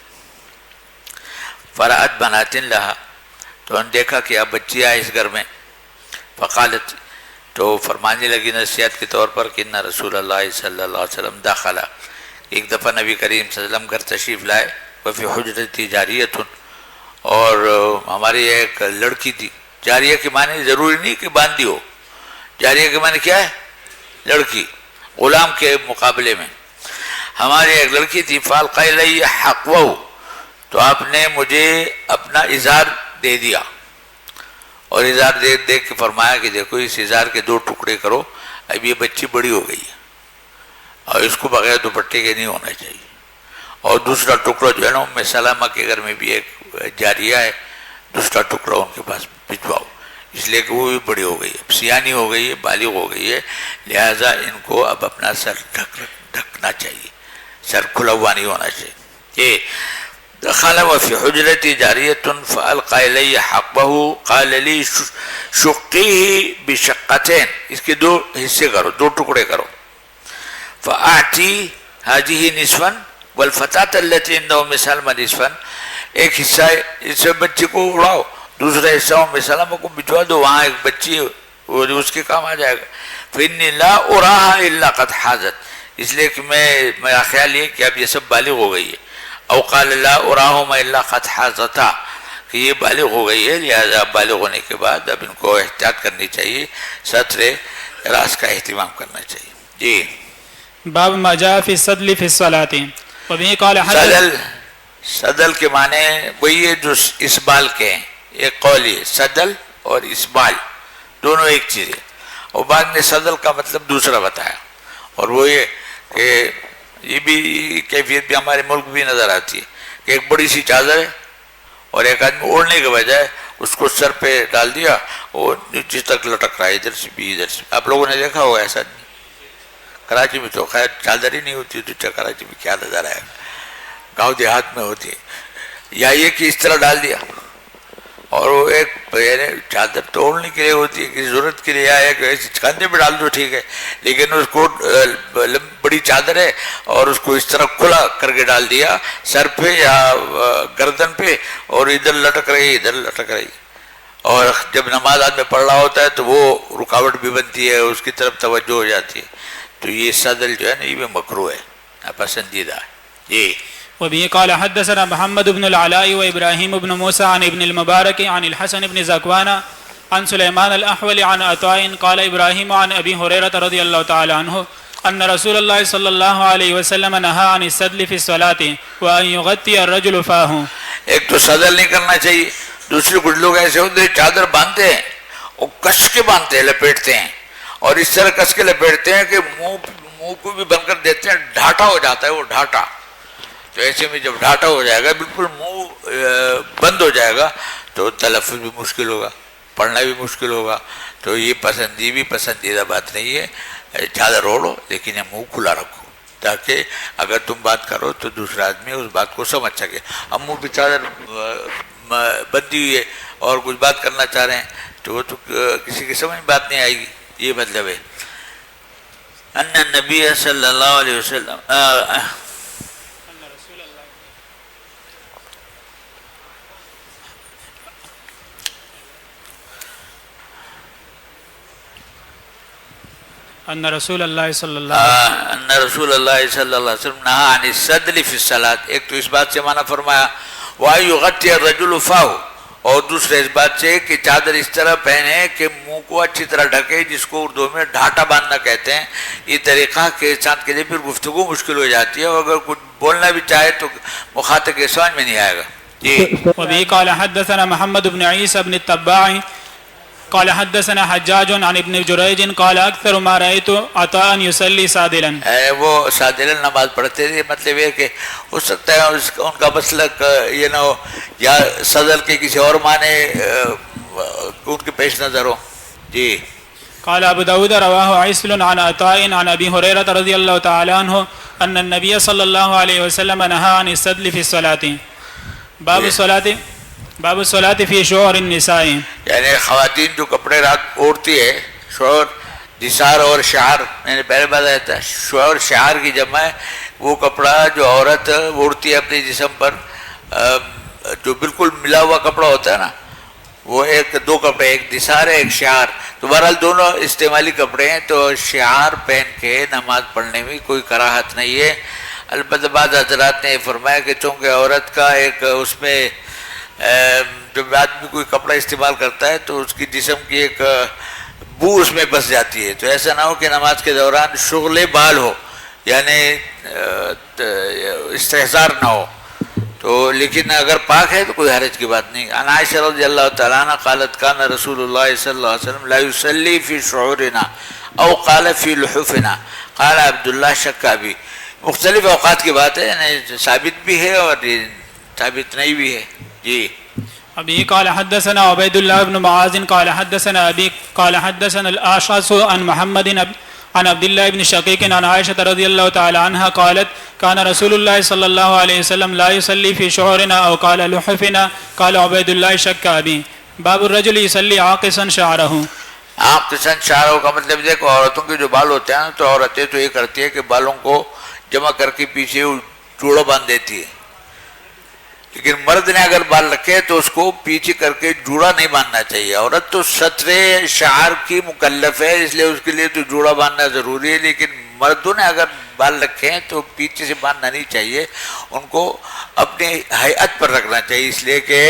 فرأت بنات لہا، تو انہوں نے دیکھا کہ اب بچی آئے اس گھر میں. فقالت، تو فرمانے لگی نصیحت کے طور پر کہ ان رسول اللہ صلی اللہ علیہ وسلم داخلہ، ایک دفعہ نبی کریم صلی اللہ علیہ وسلم گھر تشریف لائے. وفی حجرتی جاریۃ، اور ہماری ایک لڑکی تھی. جاریہ کے معنی ضروری نہیں کہ باندھی ہو، جاریہ کے معنی کیا ہے؟ لڑکی، غلام کے مقابلے میں. ہماری ایک لڑکی تھی. فالقى الی حقوہ، تو آپ نے مجھے اپنا ازار دے دیا، اور ازار دے کے فرمایا کہ دیکھو اس ازار کے 2 ٹکڑے کرو، اب یہ بچی بڑی ہو گئی ہے اور اس کو بغیر دوپٹے کے نہیں ہونا چاہیے. اور دوسرا ٹکڑا جو ہے نا ام سلمہ کے گھر میں بھی ایک جاریہ ہے، دوسرا ٹکڑا ان کے پاس بھجواؤ، اس لیے کہ وہ بھی بڑی ہو گئی ہے، سیانی ہو گئی ہے، بالغ ہو گئی ہے، لہٰذا ان کو اب اپنا سر ڈھکنا چاہیے، سر کھلا ہوا نہیں ہونا چاہیے. یہ دخل وفی حجرتی جاریۃ فالقى الی حقبہ قال لی شقیہ بشقتین، اس کے 2 حصے کرو، 2 ٹکڑے کرو. فاعطی هذه نصفا والفتاة التي عند ام سلمہ نصفا، ایک حصہ اس بچے کو اڑاؤ، دوسرا حصہ ام سلمہ کو بھجوا دو، وہاں ایک بچی وہ اس کے کام آ جائے گا. فإني لا أراها إلا قد حازت، اس لیے کہ میرا خیال یہ کہ اب یہ سب بالغ ہو گئی ہے. او قال لا أراهما إلا قد حازتا، کہ یہ بالغ ہو گئی ہے، لہذا بالغ ہونے کے بعد اب ان کو احتیاط کرنی چاہیے، ستر راس کا اہتمام کرنا چاہیے. جی. باب ما جاء في السدل في الصلاة. وبه قال صدل کے معنی وہی ہے جو اسبال کے ہیں. ایک قول یہ صدل اور اسبال دونوں ایک چیز ہے، اور بعد نے صدل کا مطلب دوسرا بتایا، اور وہ یہ کہ یہ بھی کیفیت بھی ہمارے ملک بھی نظر آتی ہے کہ ایک بڑی سی چادر ہے اور ایک آدمی اوڑھنے کے بجائے اس کو سر پہ ڈال دیا، وہ نیچے تک لٹک رہا ہے، ادھر سے بھی ادھر سے. آپ لوگوں نے دیکھا ہوگا ایسا نہیں؟ کراچی میں تو خیر چادر ہی نہیں ہوتی، تو کراچی میں کیا نظر آئے گا، گاؤں دیہات میں ہوتی ہے. یا یہ کہ اس طرح ڈال دیا، اور وہ ایک چادر توڑنے کے لیے ہوتی ہے، کسی ضرورت کے لیے آیا کہ کندھے پہ ڈال دو ٹھیک ہے، لیکن اس کو بڑی چادر ہے اور اس کو اس طرح کھلا کر کے ڈال دیا سر پہ یا گردن پہ، اور ادھر لٹک رہی ادھر لٹک رہی. اور جب نماز آدمی پڑھ رہا ہوتا ہے تو وہ رکاوٹ بھی بنتی ہے، اس کی طرف توجہ ہو جاتی ہے. تو یہ صدل جو ہے نا یہ بھی مکروہ ہے، ناپسندیدہ ہے. جی. وبه قال حدثنا محمد بن العلاء وإبراهيم بن موسى عن ابن المبارك عن الحسن بن زكوان عن سليمان الأحول عن عطاء قال إبراهيم عن أبي هريرة رضي الله تعالى عنه أن رسول الله صلى الله عليه وسلم نهى عن السدل في الصلاة وأن يغطي الرجل فاه. ایک تو صدل نہیں کرنا چاہیے، دوسرے کچھ لوگ ایسے ہوتے ہیں چادر باندھتے ہیں اور کس کے باندھتے ہیں، لپیٹتے ہیں، اور اس طرح کس کے لپیٹتے ہیں کہ منہ کو بھی بند کر دیتے ہیں، ڈھاٹا ہو جاتا ہے وہ ڈھاٹا. تو ایسے میں جب ڈھاٹا ہو جائے گا، بالکل منہ بند ہو جائے گا، تو تلفظ بھی مشکل ہوگا. پڑھنا بھی مشکل ہوگا. تو یہ پسندیدہ بات نہیں ہے. چادر اوڑھو لیکن یہ منہ کھلا رکھو تاکہ اگر تم بات کرو تو دوسرا آدمی اس بات کو سمجھ سکے. اب منہ پہ چادر بندی ہوئی ہے اور کچھ بات کرنا چاہ رہے ہیں تو وہ تو کسی کی سمجھ بات نہیں آئے گی. یہ مطلب ہے. ان نبی صلی اللہ علیہ وسلم ان رسول اللہ صلی اللہ ان رسول اللہ صلی اللہ علیہ وسلم نہا عن السدل فی الصلاۃ. ایک تو اس بات سے معنی فرمایا وَيُغَطِّيَ الرَّجُلُ فَاهُ، اور دوسرے اس بات سے کہ چادر اس طرح پہنے کہ منہ کو اچھی طرح ڈھکے، جس کو اردو میں ڈھاٹا باندھنا کہتے ہیں. یہ طریقہ کے ساتھ کے لیے پھر گفتگو مشکل ہو جاتی ہے، اور اگر کچھ بولنا بھی چاہے تو مخاطب کے سمجھ میں نہیں آئے گا. جی. وبه قال حدثنا محمد بن عيسى بن التباع قال حدثنا حجاج عن ابن جريج قال اكثر ما رايت عطاء يصلي سادلا. وہ سادلا نماز پڑھتے تھے. مطلب یہ کہ ہو سکتا ہے ان کا مسلک یہ نہ ہو یا صدر کے کسی اور معنی ان کے پیش نظر ہو. جی. قال ابو داود رواه عيسل عن عطاء عن ابي هريره رضي الله تعالى عنه ان النبي صلى الله عليه وسلم نهى عن السدل في الصلاه. باب الصلاة في شعور النساء. یعنی خواتین جو کپڑے رات اوڑھتی ہے، شعور نثار اور شعر، میں نے پہلے بتایا تھا شعور شعر کی جمع ہے وہ کپڑا جو عورت اوڑھتی ہے اپنے جسم پر، جو بالکل ملا ہوا کپڑا ہوتا ہے نا، وہ دو کپڑے، ایک نثار ہے ایک شعر. تو بہرحال دونوں استعمالی کپڑے ہیں. تو شعر پہن کے نماز پڑھنے میں کوئی کراہت نہیں ہے. البتہ بعض حضرات نے فرمایا کہ چونکہ عورت کا ایک اس میں جب آدمی کوئی کپڑا استعمال کرتا ہے تو اس کی جسم کی ایک بو اس میں بس جاتی ہے، تو ایسا نہ ہو کہ نماز کے دوران شغل بال ہو، یعنی استحضار نہ ہو. تو لیکن اگر پاک ہے تو کوئی حرج کی بات نہیں. عن عائشہ رضی اللہ تعالیٰ عنہ قالت کان رسول اللہ صلی اللہ علیہ وسلم لا يصلي في شعورنا او قال في لحوفنا. قال عبداللہ شک ابی. مختلف اوقات کی بات ہے، یعنی ثابت بھی ہے اور ثابت نہیں بھی ہے. جی. ابھی قال حدثنا عبید اللہ بن معاذ قال حدثنا ابی قال حدثنا الاشعث عن محمد عن عبد الله بن شقيق عن عائشة رضي الله تعالى عنها قالت كان رسول الله صلى الله عليه وسلم لا يصلي في شعورنا او قال لحفنا. قال عبید اللہ شک ابی. باب الرجل يصلي عاقصا شعره. عاقصا شعره کا مطلب دیکھو عورتوں کے جو بال ہوتے ہیں تو عورتیں تو یہ کرتی ہے کہ بالوں کو جمع کر کے پیچھے چوڑا باندھ دیتی ہے، لیکن مرد نے اگر بال رکھے تو اس کو پیچھے کر کے جوڑا نہیں باندھنا چاہیے. عورت تو ستر شعر کی مکلف ہے، اس لیے اس کے لیے تو جوڑا باندھنا ضروری ہے، لیکن مردوں نے اگر بال رکھے ہیں تو پیچھے سے باندھنا نہیں چاہیے، ان کو اپنی ہیئت پر رکھنا چاہیے. اس لیے کہ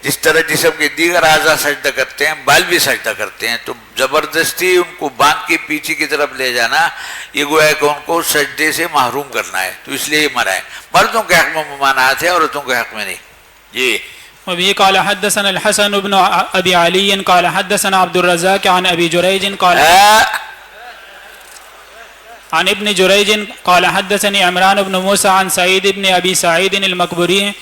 جس طرح جسم کے دیگر اعضاء سجدہ کرتے ہیں بال بھی سجدہ کرتے ہیں، تو زبردستی ان کو باندھ کے پیچھے کی طرف لے جانا یہ گویا کہ ان کو سجدے سے محروم کرنا ہے، تو اس لیے یہ منع ہے. مردوں کے حق میں ممانعات ہے، عورتوں کے حق میں نہیں. جی. وبه قال حدثنا الحسن بن ابي علي قال حدثنا عبد الرزاق عن ابي جريج قال عن ابن جريج قال حدثني عمران بن موسى عن سعيد بن ابي سعيد المقبري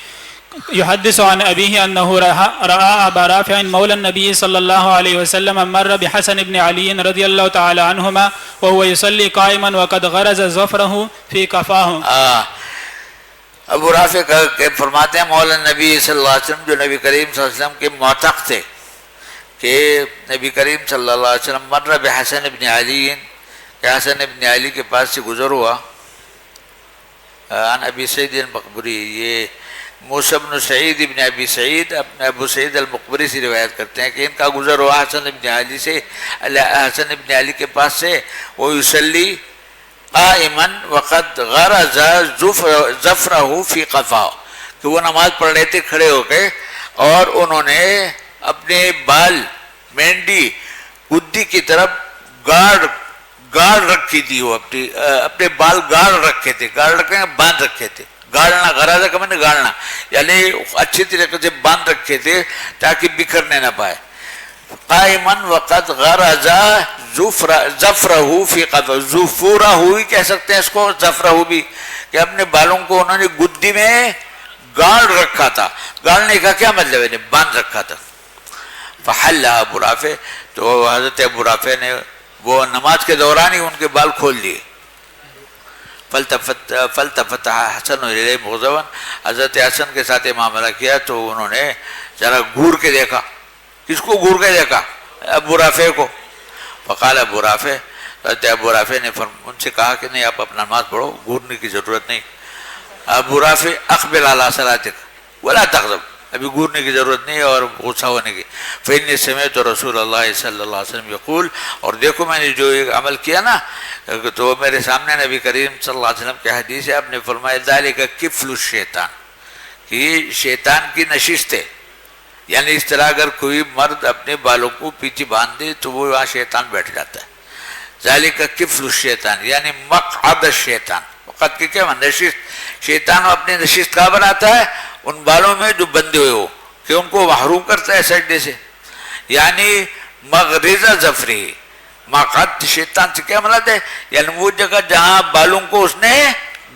يحدث عن أبيه أنه رأى أبا رافع مولى النبي صلى الله عليه وسلم مر بحسن بن علي رضي الله تعالى عنهما وهو يصلي قائما وقد غرز ظفره في كفاه. ابو رافع فرماتے ہیں مولا نبی صلی اللہ علیہ وسلم جو نبی کریم صلی اللہ علیہ وسلم کے معتق تھے کہ نبی کریم صلی اللہ علیہ وسلم مر بحسن بن علی، کہ حسن بن علی کے پاس سے گزر ہوا. عن ابی سعید المقبری، یہ موسیٰ بن سعید ابن ابی سعید اپنے ابو سعید المقبری سے روایت کرتے ہیں کہ ان کا گزر ہوا حسن ابن علی سے، حسن ابن علی کے پاس سے. وہ یصلی قائما وقد غرز ظفرہ فی قفا، کہ وہ نماز پڑھ رہے تھے کھڑے ہو کے اور انہوں نے اپنے بال مینڈی گدی کی طرف گاڑ رکھی تھی. وہ اپنے بال گاڑ رکھے تھے، گاڑ رکھے باندھ رکھے تھے. گاڑنا غرض کا میں نے گاڑنا یعنی اچھی طریقے سے باندھ رکھے تھے تاکہ بکھرنے نہ پائے. قائما وقد غرز ظفرہ فی قفا، ظفورہ بھی کہہ سکتے ہیں اس کو، ظفرہ بھی، کہ اپنے بالوں کو انہوں نے گدی میں گاڑ رکھا تھا. گاڑنے کا کیا مطلب ہے؟ باندھ رکھا تھا. فحلها ابو رافع، تو حضرت ابو رافع نے وہ نماز کے دوران ہی ان کے بال کھول دیے. فلتفت حسن الیہ مغضبا، حضرت حسن کے ساتھ معاملہ کیا تو انہوں نے ذرا گور کے دیکھا. کس کو گور کے دیکھا؟ ابو رافع کو. فقال ابو رافع، حضرت ابو رافع نے ان سے کہا کہ نہیں، آپ اپنا نماز پڑھو، گورنے کی ضرورت نہیں. ابو رافع اقبل علی صلاتک ولا تغضب، ابھی گورنے کی ضرورت نہیں اور غصہ ہونے کی. فإني سمعت رسول اللہ صلی اللہ علیہ وسلم یقول، اور دیکھو میں نے جو عمل کیا نا تو میرے سامنے نبی کریم صلی اللہ علیہ وسلم کی حدیث ہے، آپ نے فرمایا ذالک کفل الشیطان، کہ یہ شیطان کی نشست ہے. یعنی اس طرح اگر کوئی مرد اپنے بالوں کو پیچھے باندھ دے تو وہ وہاں شیطان بیٹھ جاتا ہے. ذالک کفل الشیطان یعنی مقعد الشیطان، وقت کی کیا نشست. شیطان اپنی نشست کہاں بناتا ہے؟ ان بالوں میں جو بندے ہوئے ہو، کہ ان کو محروم کرتا ہے سجدے سے. یعنی مغرض ظفری، مقعد شیطان سے کیا مراد ہے؟ یعنی وہ جگہ جہاں بالوں کو اس نے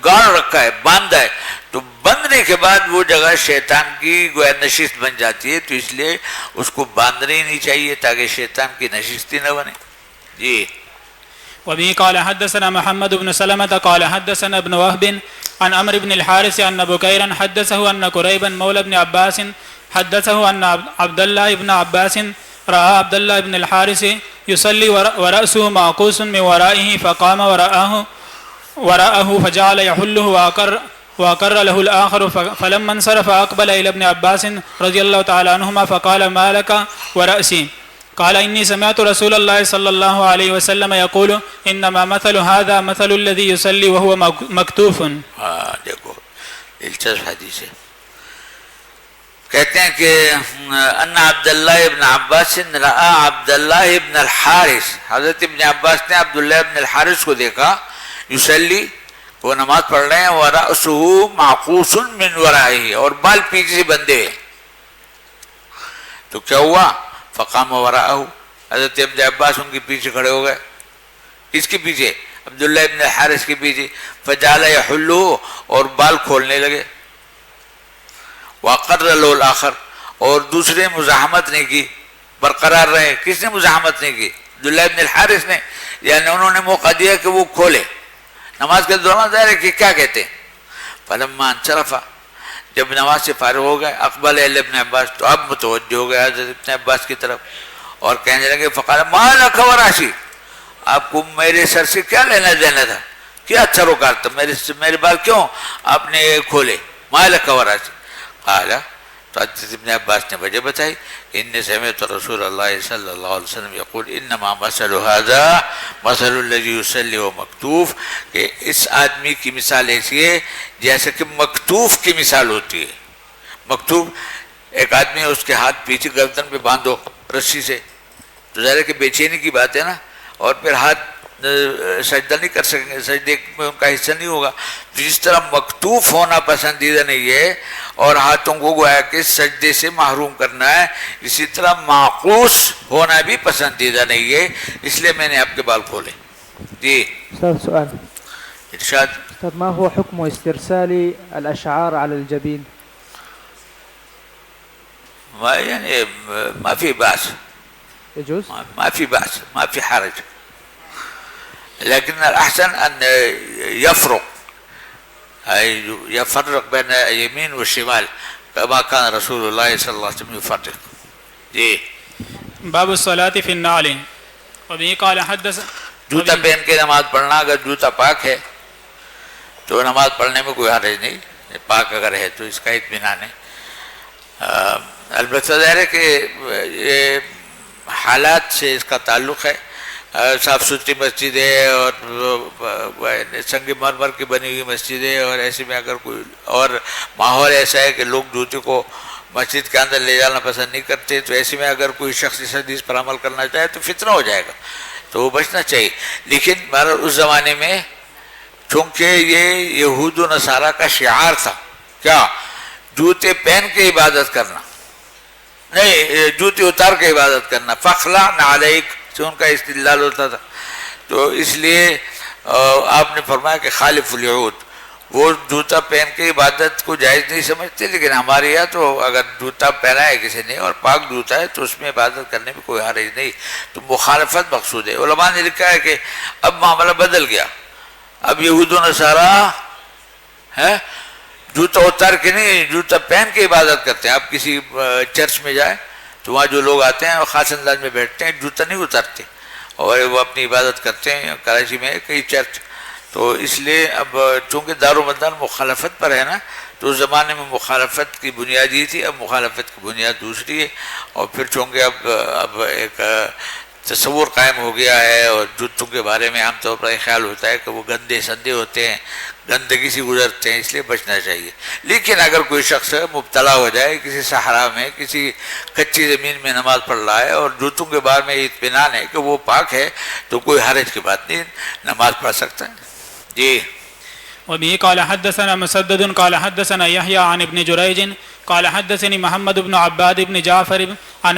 گاڑ رکھا ہے، باندھا ہے، تو بندھنے کے بعد وہ جگہ شیطان کی گویا نشست بن جاتی ہے. تو اس لیے اس کو باندھنا ہی نہیں چاہیے تاکہ شیطان کی نشستی نہ بنے. جی. وبه قال حدثنا محمد بن سلمة قال حدثنا ابن وهب عن عمرو بن الحارث أن بكيرا حدثه أن كريبا مولى ابن عباس حدثه أن عبد الله بن عباس رأى عبد الله بن الحارث يصلي ورأسه معقوس من ورائه فقام وراءه فجعل يحله وأقر له الآخر. فلما انصرف أقبل إلى ابن عباس رضي الله تعالى عنهما فقال ما لك ورأسي؟ قال إني سمعت رسول الله صلى الله عليه وسلم يقول إنما مثل هذا مثل الذي يصلي وهو مكتوف. دیکھو دلچسپ حدیث ہے. کہتے ہیں کہ ان عبداللہ ابن عباس رأى عبداللہ ابن الحارث، حضرت ابن عباس نے عبداللہ ابن الحارث کو دیکھا، یصلی وہ نماز پڑھ رہے ہیں، ورأسه معقوس من ورائه اور بال پیچھے سے بندھے ہوئے. تو کیا ہوا؟ فقام وراءه، حضرت ابن عباس ان کے پیچھے کھڑے ہو گئے. کس کے پیچھے؟ عبداللہ ابن الحارث کے پیچھے. فجعل يحله اور بال کھولنے لگے. وقر له الآخر اور دوسرے مزاحمت نہیں کی، برقرار رہے. کس نے مزاحمت نہیں کی؟ عبداللہ ابن الحارث نے. یعنی انہوں نے موقع دیا کہ وہ کھولے. نماز کے دوران ظاہر ہے کہ کیا کہتے ہیں؟ فلما انصرف، جب نماز سے فارغ ہو گئے، اقبل الی ابن عباس، تو اب متوجہ ہو گئے حضرت ابن عباس کی طرف اور کہنے لگے فقال ما لک ورأسی، آپ کو میرے سر سے کیا لینا دینا تھا؟ کیا اچھا روکار تھا؟ میرے بال کیوں آپ نے کھولے؟ ما لک ورأسی. قال، تو حضرت ابن عباس نے وجہ بتائی، انی سمعت رسول اللہ صلی اللہ علیہ وسلم یقول انما مثل هذا مثل الذی یصلی ومکتوف، کہ اس آدمی کی مثال ایسی ہے جیسے کہ مکتوف کی مثال ہوتی ہے. مکتوف ایک آدمی ہے، اس کے ہاتھ پیچھے گردن پہ باندھو رسی سے، تو ظاہر ہے کہ بے چینی کی بات ہے نا، اور پھر ہاتھ سجدہ نہیں کر سکیں گے، سجدے میں ان کا حصہ نہیں ہوگا. تو جس طرح مکتوف ہونا پسندیدہ نہیں ہے اور ہاتھوں کو گویا کہ سجدے سے محروم کرنا ہے، اسی طرح معقوس ہونا بھی پسندیدہ نہیں ہے. اس لیے میں نے آپ کے بال کھولے. جی استاذ سؤال. ارشاد. استاذ ما هو حكم استرسال الأشعار على الجبين؟ يعني ما في بأس، يجوز؟ ما في بأس، ما في حرج، لكن الأحسن أن يفرق، أي يفرق بين اليمين والشمال كما كان رسول الله صلى الله عليه وسلم يفرق. جی. باب الصلاة في النعل. وبه قال حدث. جوتا پہن کے نماز پڑھنا، اگر جوتا پاک ہے تو نماز پڑھنے میں کوئی حرج نہیں، پاک اگر ہے تو اس کا اطمینان ہے. البتہ ظاہر ہے کہ یہ حالات سے اس کا تعلق ہے. صاف ستھری مسجد ہے اور سنگ مرمر کی بنی ہوئی مسجد ہے، اور ایسے میں اگر کوئی اور ماحول ایسا ہے کہ لوگ جوتے کو مسجد کے اندر لے جانا پسند نہیں کرتے، تو ایسے میں اگر کوئی شخص اس حدیث پر عمل کرنا چاہے تو فتنہ ہو جائے گا، تو وہ بچنا چاہیے. لیکن بہرحال اس زمانے میں چونکہ یہ یہود و نصارہ کا شعار تھا، کیا؟ جوتے پہن کے عبادت کرنا نہیں، جوتے اتار کے عبادت کرنا. فخلع نعلیک سے ان کا استدلال ہوتا تھا. تو اس لیے آپ نے فرمایا کہ خالف الیہود، وہ جوتا پہن کے عبادت کو جائز نہیں سمجھتے، لیکن ہمارے یہاں تو اگر جوتا پہنا ہے کسی نے اور پاک جوتا ہے تو اس میں عبادت کرنے میں کوئی حرج نہیں، تو مخالفت مقصود ہے۔ علماء نے لکھا ہے کہ اب معاملہ بدل گیا، اب یہود و نصارہ جوتا اتار کے نہیں، جوتا پہن کے عبادت کرتے ہیں۔ آپ کسی چرچ میں جائیں تو وہاں جو لوگ آتے ہیں اور خاص انداز میں بیٹھتے ہیں، جوتا نہیں اتارتے اور وہ اپنی عبادت کرتے ہیں۔ کراچی میں کئی چرچ، تو اس لیے اب چونکہ دار و مدار مخالفت پر ہے نا، تو اس زمانے میں مخالفت کی بنیاد یہ تھی، اب مخالفت کی بنیاد دوسری ہے، اور پھر چونکہ اب ایک تصور قائم ہو گیا ہے، اور جوتوں کے بارے میں عام طور پر یہ خیال ہوتا ہے کہ وہ گندے سندے ہوتے ہیں، گندگی سے گزرتے ہیں، اس لیے بچنا چاہیے۔ لیکن اگر کوئی شخص مبتلا ہو جائے کسی صحرا میں، کسی کچی زمین میں نماز پڑھ رہا ہے اور جوتوں کے بارے میں اطمینان ہے کہ وہ پاک ہے، تو کوئی حرج کی بات نہیں، نماز پڑھ سکتا ہے۔ جی وبه قال حدثنا مسدد قال حدثنا يحيى عن ابن جريج قال حدثني محمد بن عباد بن جعفر عن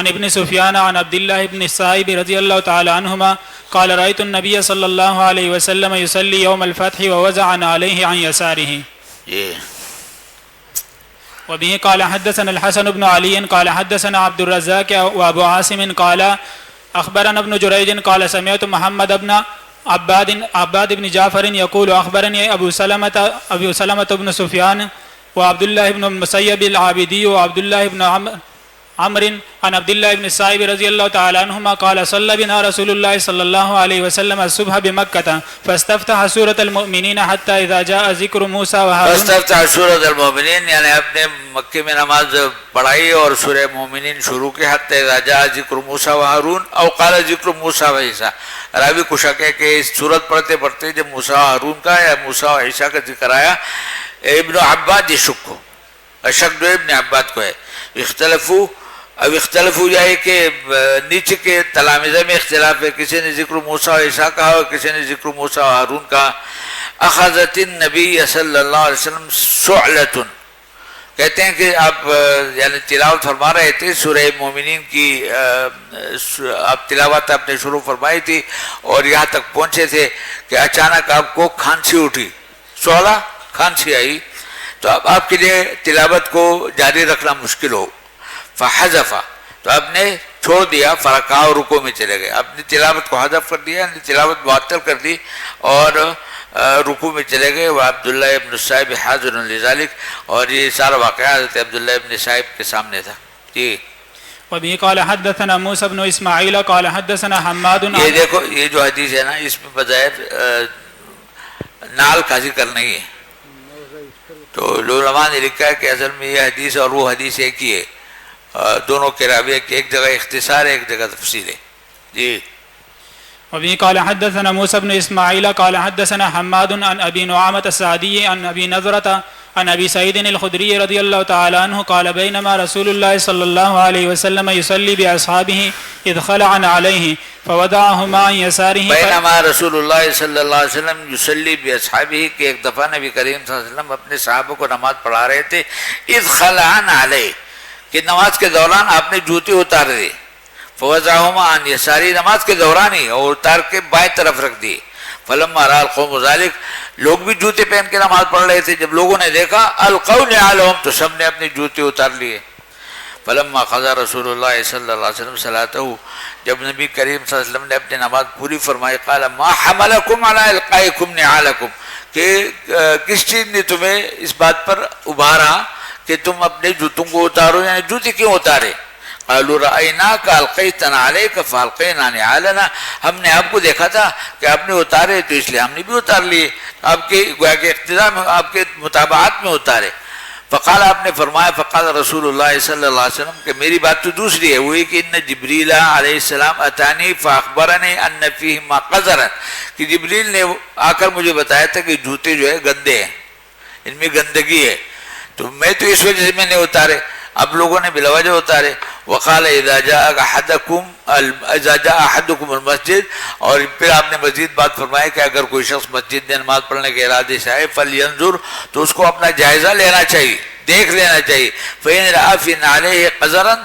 ابن سفيان عن عبد الله بن السائب رضي الله تعالى عنهما قال رأيت النبي صلى الله عليه وسلم يصلي يوم الفتح ووزع عليه عن يساره. وبه قال حدثنا الحسن بن علي قال حدثنا عبد الرزاق وابو عاصم قال اخبرنا ابن جريج قال سمعت محمد بن عباد بن جعفر يقول اخبرني ابو سلمة بن سفيان وعبد الله بن المسيب العابدي وعبد الله بن عمرو عن عبد الله بن السائب رضي الله تعالى عنهما قال صلى بنا رسول الله صلى الله عليه وسلم الصبح بمكة فاستفتح سورة المؤمنين حتى إذا جاء ذكر موسى وهارون. فاستفتح سورة المؤمنين یعنی اپنے مکے میں نماز پڑھائی اور سورہ مومنین شروع کی، حتی اذا جاء ذکر موسیٰ و ہارون او قال ذکر موسیٰ و عیسیٰ۔ راوی کو شک ہے کہ اس سورت پڑھتے پڑھتے جب موسیٰ و ہارون کا یا موسیٰ و عیسیٰ کا ذکر آیا، ابن عباد یہ شک کو، شک جو ابن عباد کو ہے۔ اختلفو جائے کہ نیچے کے تلامذہ میں اختلاف ہے، کسی نے ذکر موسیٰ و عیسیٰ کہا اور کسی نے ذکر موسیٰ و ہارون کہا۔ اخذت النبی صلی اللہ علیہ وسلم سعلتن، کہتے ہیں کہ آپ یعنی تلاوت فرما رہے تھے سورہ مومنین کی، آپ تلاوت آپ نے شروع فرمائی تھی اور یہاں تک پہنچے تھے کہ اچانک آپ کو کھانسی اٹھی، سعلہ کھانسی آئی، تو اب آپ کے لیے تلاوت کو جاری رکھنا مشکل ہو، فحذف، تو آپ نے چھوڑ دیا، فرکع اور رکوع میں چلے گئے، آپ نے تلاوت کو حذف کر دیا، تلاوت معطل کر دی اور رکوع میں چلے گئے۔ وہ عبداللہ ابن السائب حاضر لذلك، اور یہ سارا واقعہ حضرت عبداللہ ابن السائب کے سامنے تھا۔ جی وبه قال حدثنا موسى بن اسماعيل قال حدثنا حماد. یہ دیکھو یہ جو حدیث ہے نا، اس میں بظاہر نال کا ذکر نہیں ہے، تو علماء نے لکھا ہے کہ اصل میں یہ حدیث اور وہ حدیث ایک ہی ہے، دونوں کے راوی کی ایک جگہ اختصار ہے، ایک جگہ تفصیل ہے۔ جی وبه قال حدثنا موسى بن اسماعيل قال حدثنا حماد عن ابي نعامة السعدي عن ابي نضرة عن ابي سعيد الخدري رضي الله تعالى عنه قال بينما رسول الله صلى الله عليه وسلم يصلي باصحابه اذ خلع عليه فوضعهما عن يساره. بينما رسول اللہ صلی اللہ علیہ وسلم يصلي باصحابه کہ ایک دفعہ نبی کریم صلی اللہ علیہ وسلم اپنے صحابہ کو نماز پڑھا رہے تھے، اذ خلع عليه کہ نماز کے دوران آپ نے جوتے اتار دیے، فوضعهما عن يساره نماز کے دوران ہی، اور اتار کے بائیں طرف رکھ دیے۔ فلما رأى القوم ذلك، لوگ بھی جوتے پہن کے نماز پڑھ رہے تھے، جب لوگوں نے دیکھا القوا نعالهم تو سب نے اپنے جوتے اتار لیے۔ فلما قضى رسول اللہ صلی اللہ علیہ وسلم صلاته، جب نبی کریم صلی اللہ علیہ وسلم نے اپنی نماز پوری فرمائی، قال ما حملكم على القائكم نعالكم، کہ کس چیز نے تمہیں اس بات پر ابھارا کہ تم اپنے جوتوں کو اتارو، یعنی جوتے کیوں اتارے؟ قالوا رأيناك ألقيت عليك فألقينا نعالنا، ہم نے آپ کو دیکھا تھا کہ آپ نے اتارے تو اس لیے ہم نے بھی اتار لیے، آپ کے گویا کے اقتداء میں، آپ کے مطابعات میں اتارے۔ فقال، آپ نے فرمایا، فقال رسول اللہ صلی اللہ علیہ وسلم کہ میری بات تو دوسری ہے، وہی کہ ان جبریل علیہ السلام اتانی فاخبرنی ان فیہما قذرا، کہ جبریل نے آ کر مجھے بتایا تھا کہ جوتے جو ہے گندے ہیں، ان میں گندگی ہے، تو میں تو اس وجہ سے میں نے اتارے، اب لوگوں نے بلا وجہ اتارے۔ وقال اذا جاء احدكم المسجد، اور پھر آپ نے مزید بات فرمایا کہ اگر کوئی شخص مسجد میں نماز پڑھنے کے ارادے سے آئے فلینظر، تو اس کو اپنا جائزہ لینا چاہیے، دیکھ لینا چاہیے۔ فإن رأى في نعليه قذرا،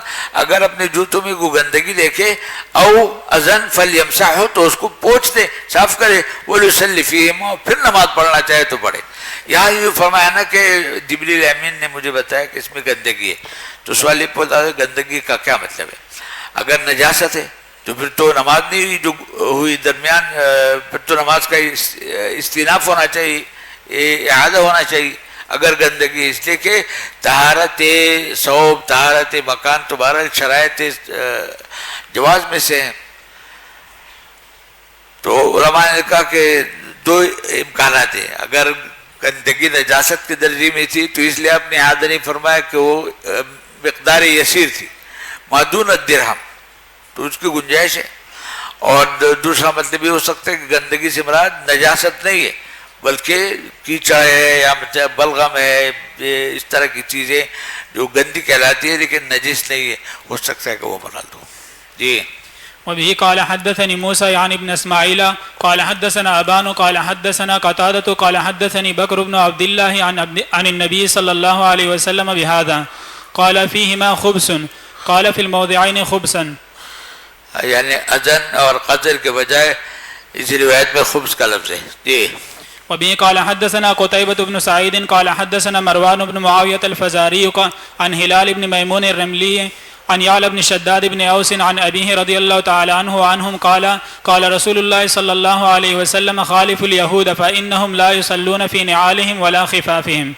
اگر اپنے جوتوں میں کوئی گندگی دیکھے او اذن فلیمسح ہو تو اس کو پوچھ دے، صاف کرے، ولیصلی فیہما، پھر نماز پڑھنا چاہے تو پڑھے۔ یہاں یہ فرمایا نا کہ جبریل امین نے مجھے بتایا کہ اس میں گندگی ہے، تو سوال یہ پوچھتا ہے گندگی کا کیا مطلب ہے؟ اگر نجاست ہے تو پھر تو نماز نہیں ہوئی جو ہوئی درمیان، پھر تو نماز کا استئناف ہونا چاہیے، اعادہ ہونا چاہیے۔ اگر گندگی اس لیے کہ طہارت ثوب، طہارت مکان تو بہرحال شرائط جواز میں سے ہیں۔ تو علماء نے کہا کہ دو امکانات ہیں، اگر گندگی نجاست کے درجے میں تھی تو اس لیے آپ نے اعادہ نہیں فرمایا کہ وہ مقدار یسیر تھی، مادون الدرہم، تو اس کی گنجائش ہے۔ اور دوسرا مطلب یہ ہو سکتا ہے کہ گندگی سے مراد نجاست نہیں ہے بلکہ کیچڑ ہے یا بلغم ہے، اس طرح کی چیزیں جو گندی کہلاتی ہے لیکن نجس نہیں ہے، ہو سکتا ہے کہ وہ مراد ہو۔ جی وبه قال حدثني موسى يعني ابن اسماعيل قال حدثنا ابان قال حدثنا قتادة قال حدثني بكر بن عبد الله عن النبي صلى الله عليه وسلم بهذا قال فيهما خبث قال في الموضعين خبثا، یعنی اذن اور قذر کے بجائے اس روایت میں خبث کا لفظ ہے۔ جی وبه قال حدثنا قتيبة بن سعيد قال حدثنا مروان بن معاوية الفزاري عن هلال بن ميمون الرملي عن يعلى بن شداد بن أوس عن أبيه رضي الله تعالى عنه وعنهم قال قال رسول الله صلى الله عليه وسلم خالف اليهود فإنهم لا يصلون في نعالهم ولا خفافهم۔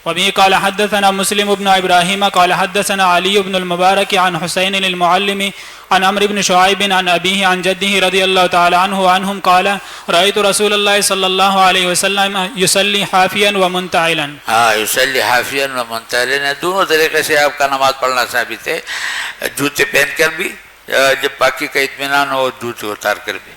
وبه قال حدثنا مسلم بن إبراهيم قال حدثنا علي بن المبارك عن حسين المعلم عن عمرو بن شعيب عن أبيه عن جده رضي الله تعالى عنه وعنهم قال رأيت رسول الله صلى الله عليه وسلم يصلي حافيا ومنتعلا۔ یصلی حافیا و منتعلا، دونوں طریقے سے آپ کا نماز پڑھنا ثابت ہے، جوتے پہن کر بھی جب پاکی کا اطمینان ہو، جوتے اتار کر بھی۔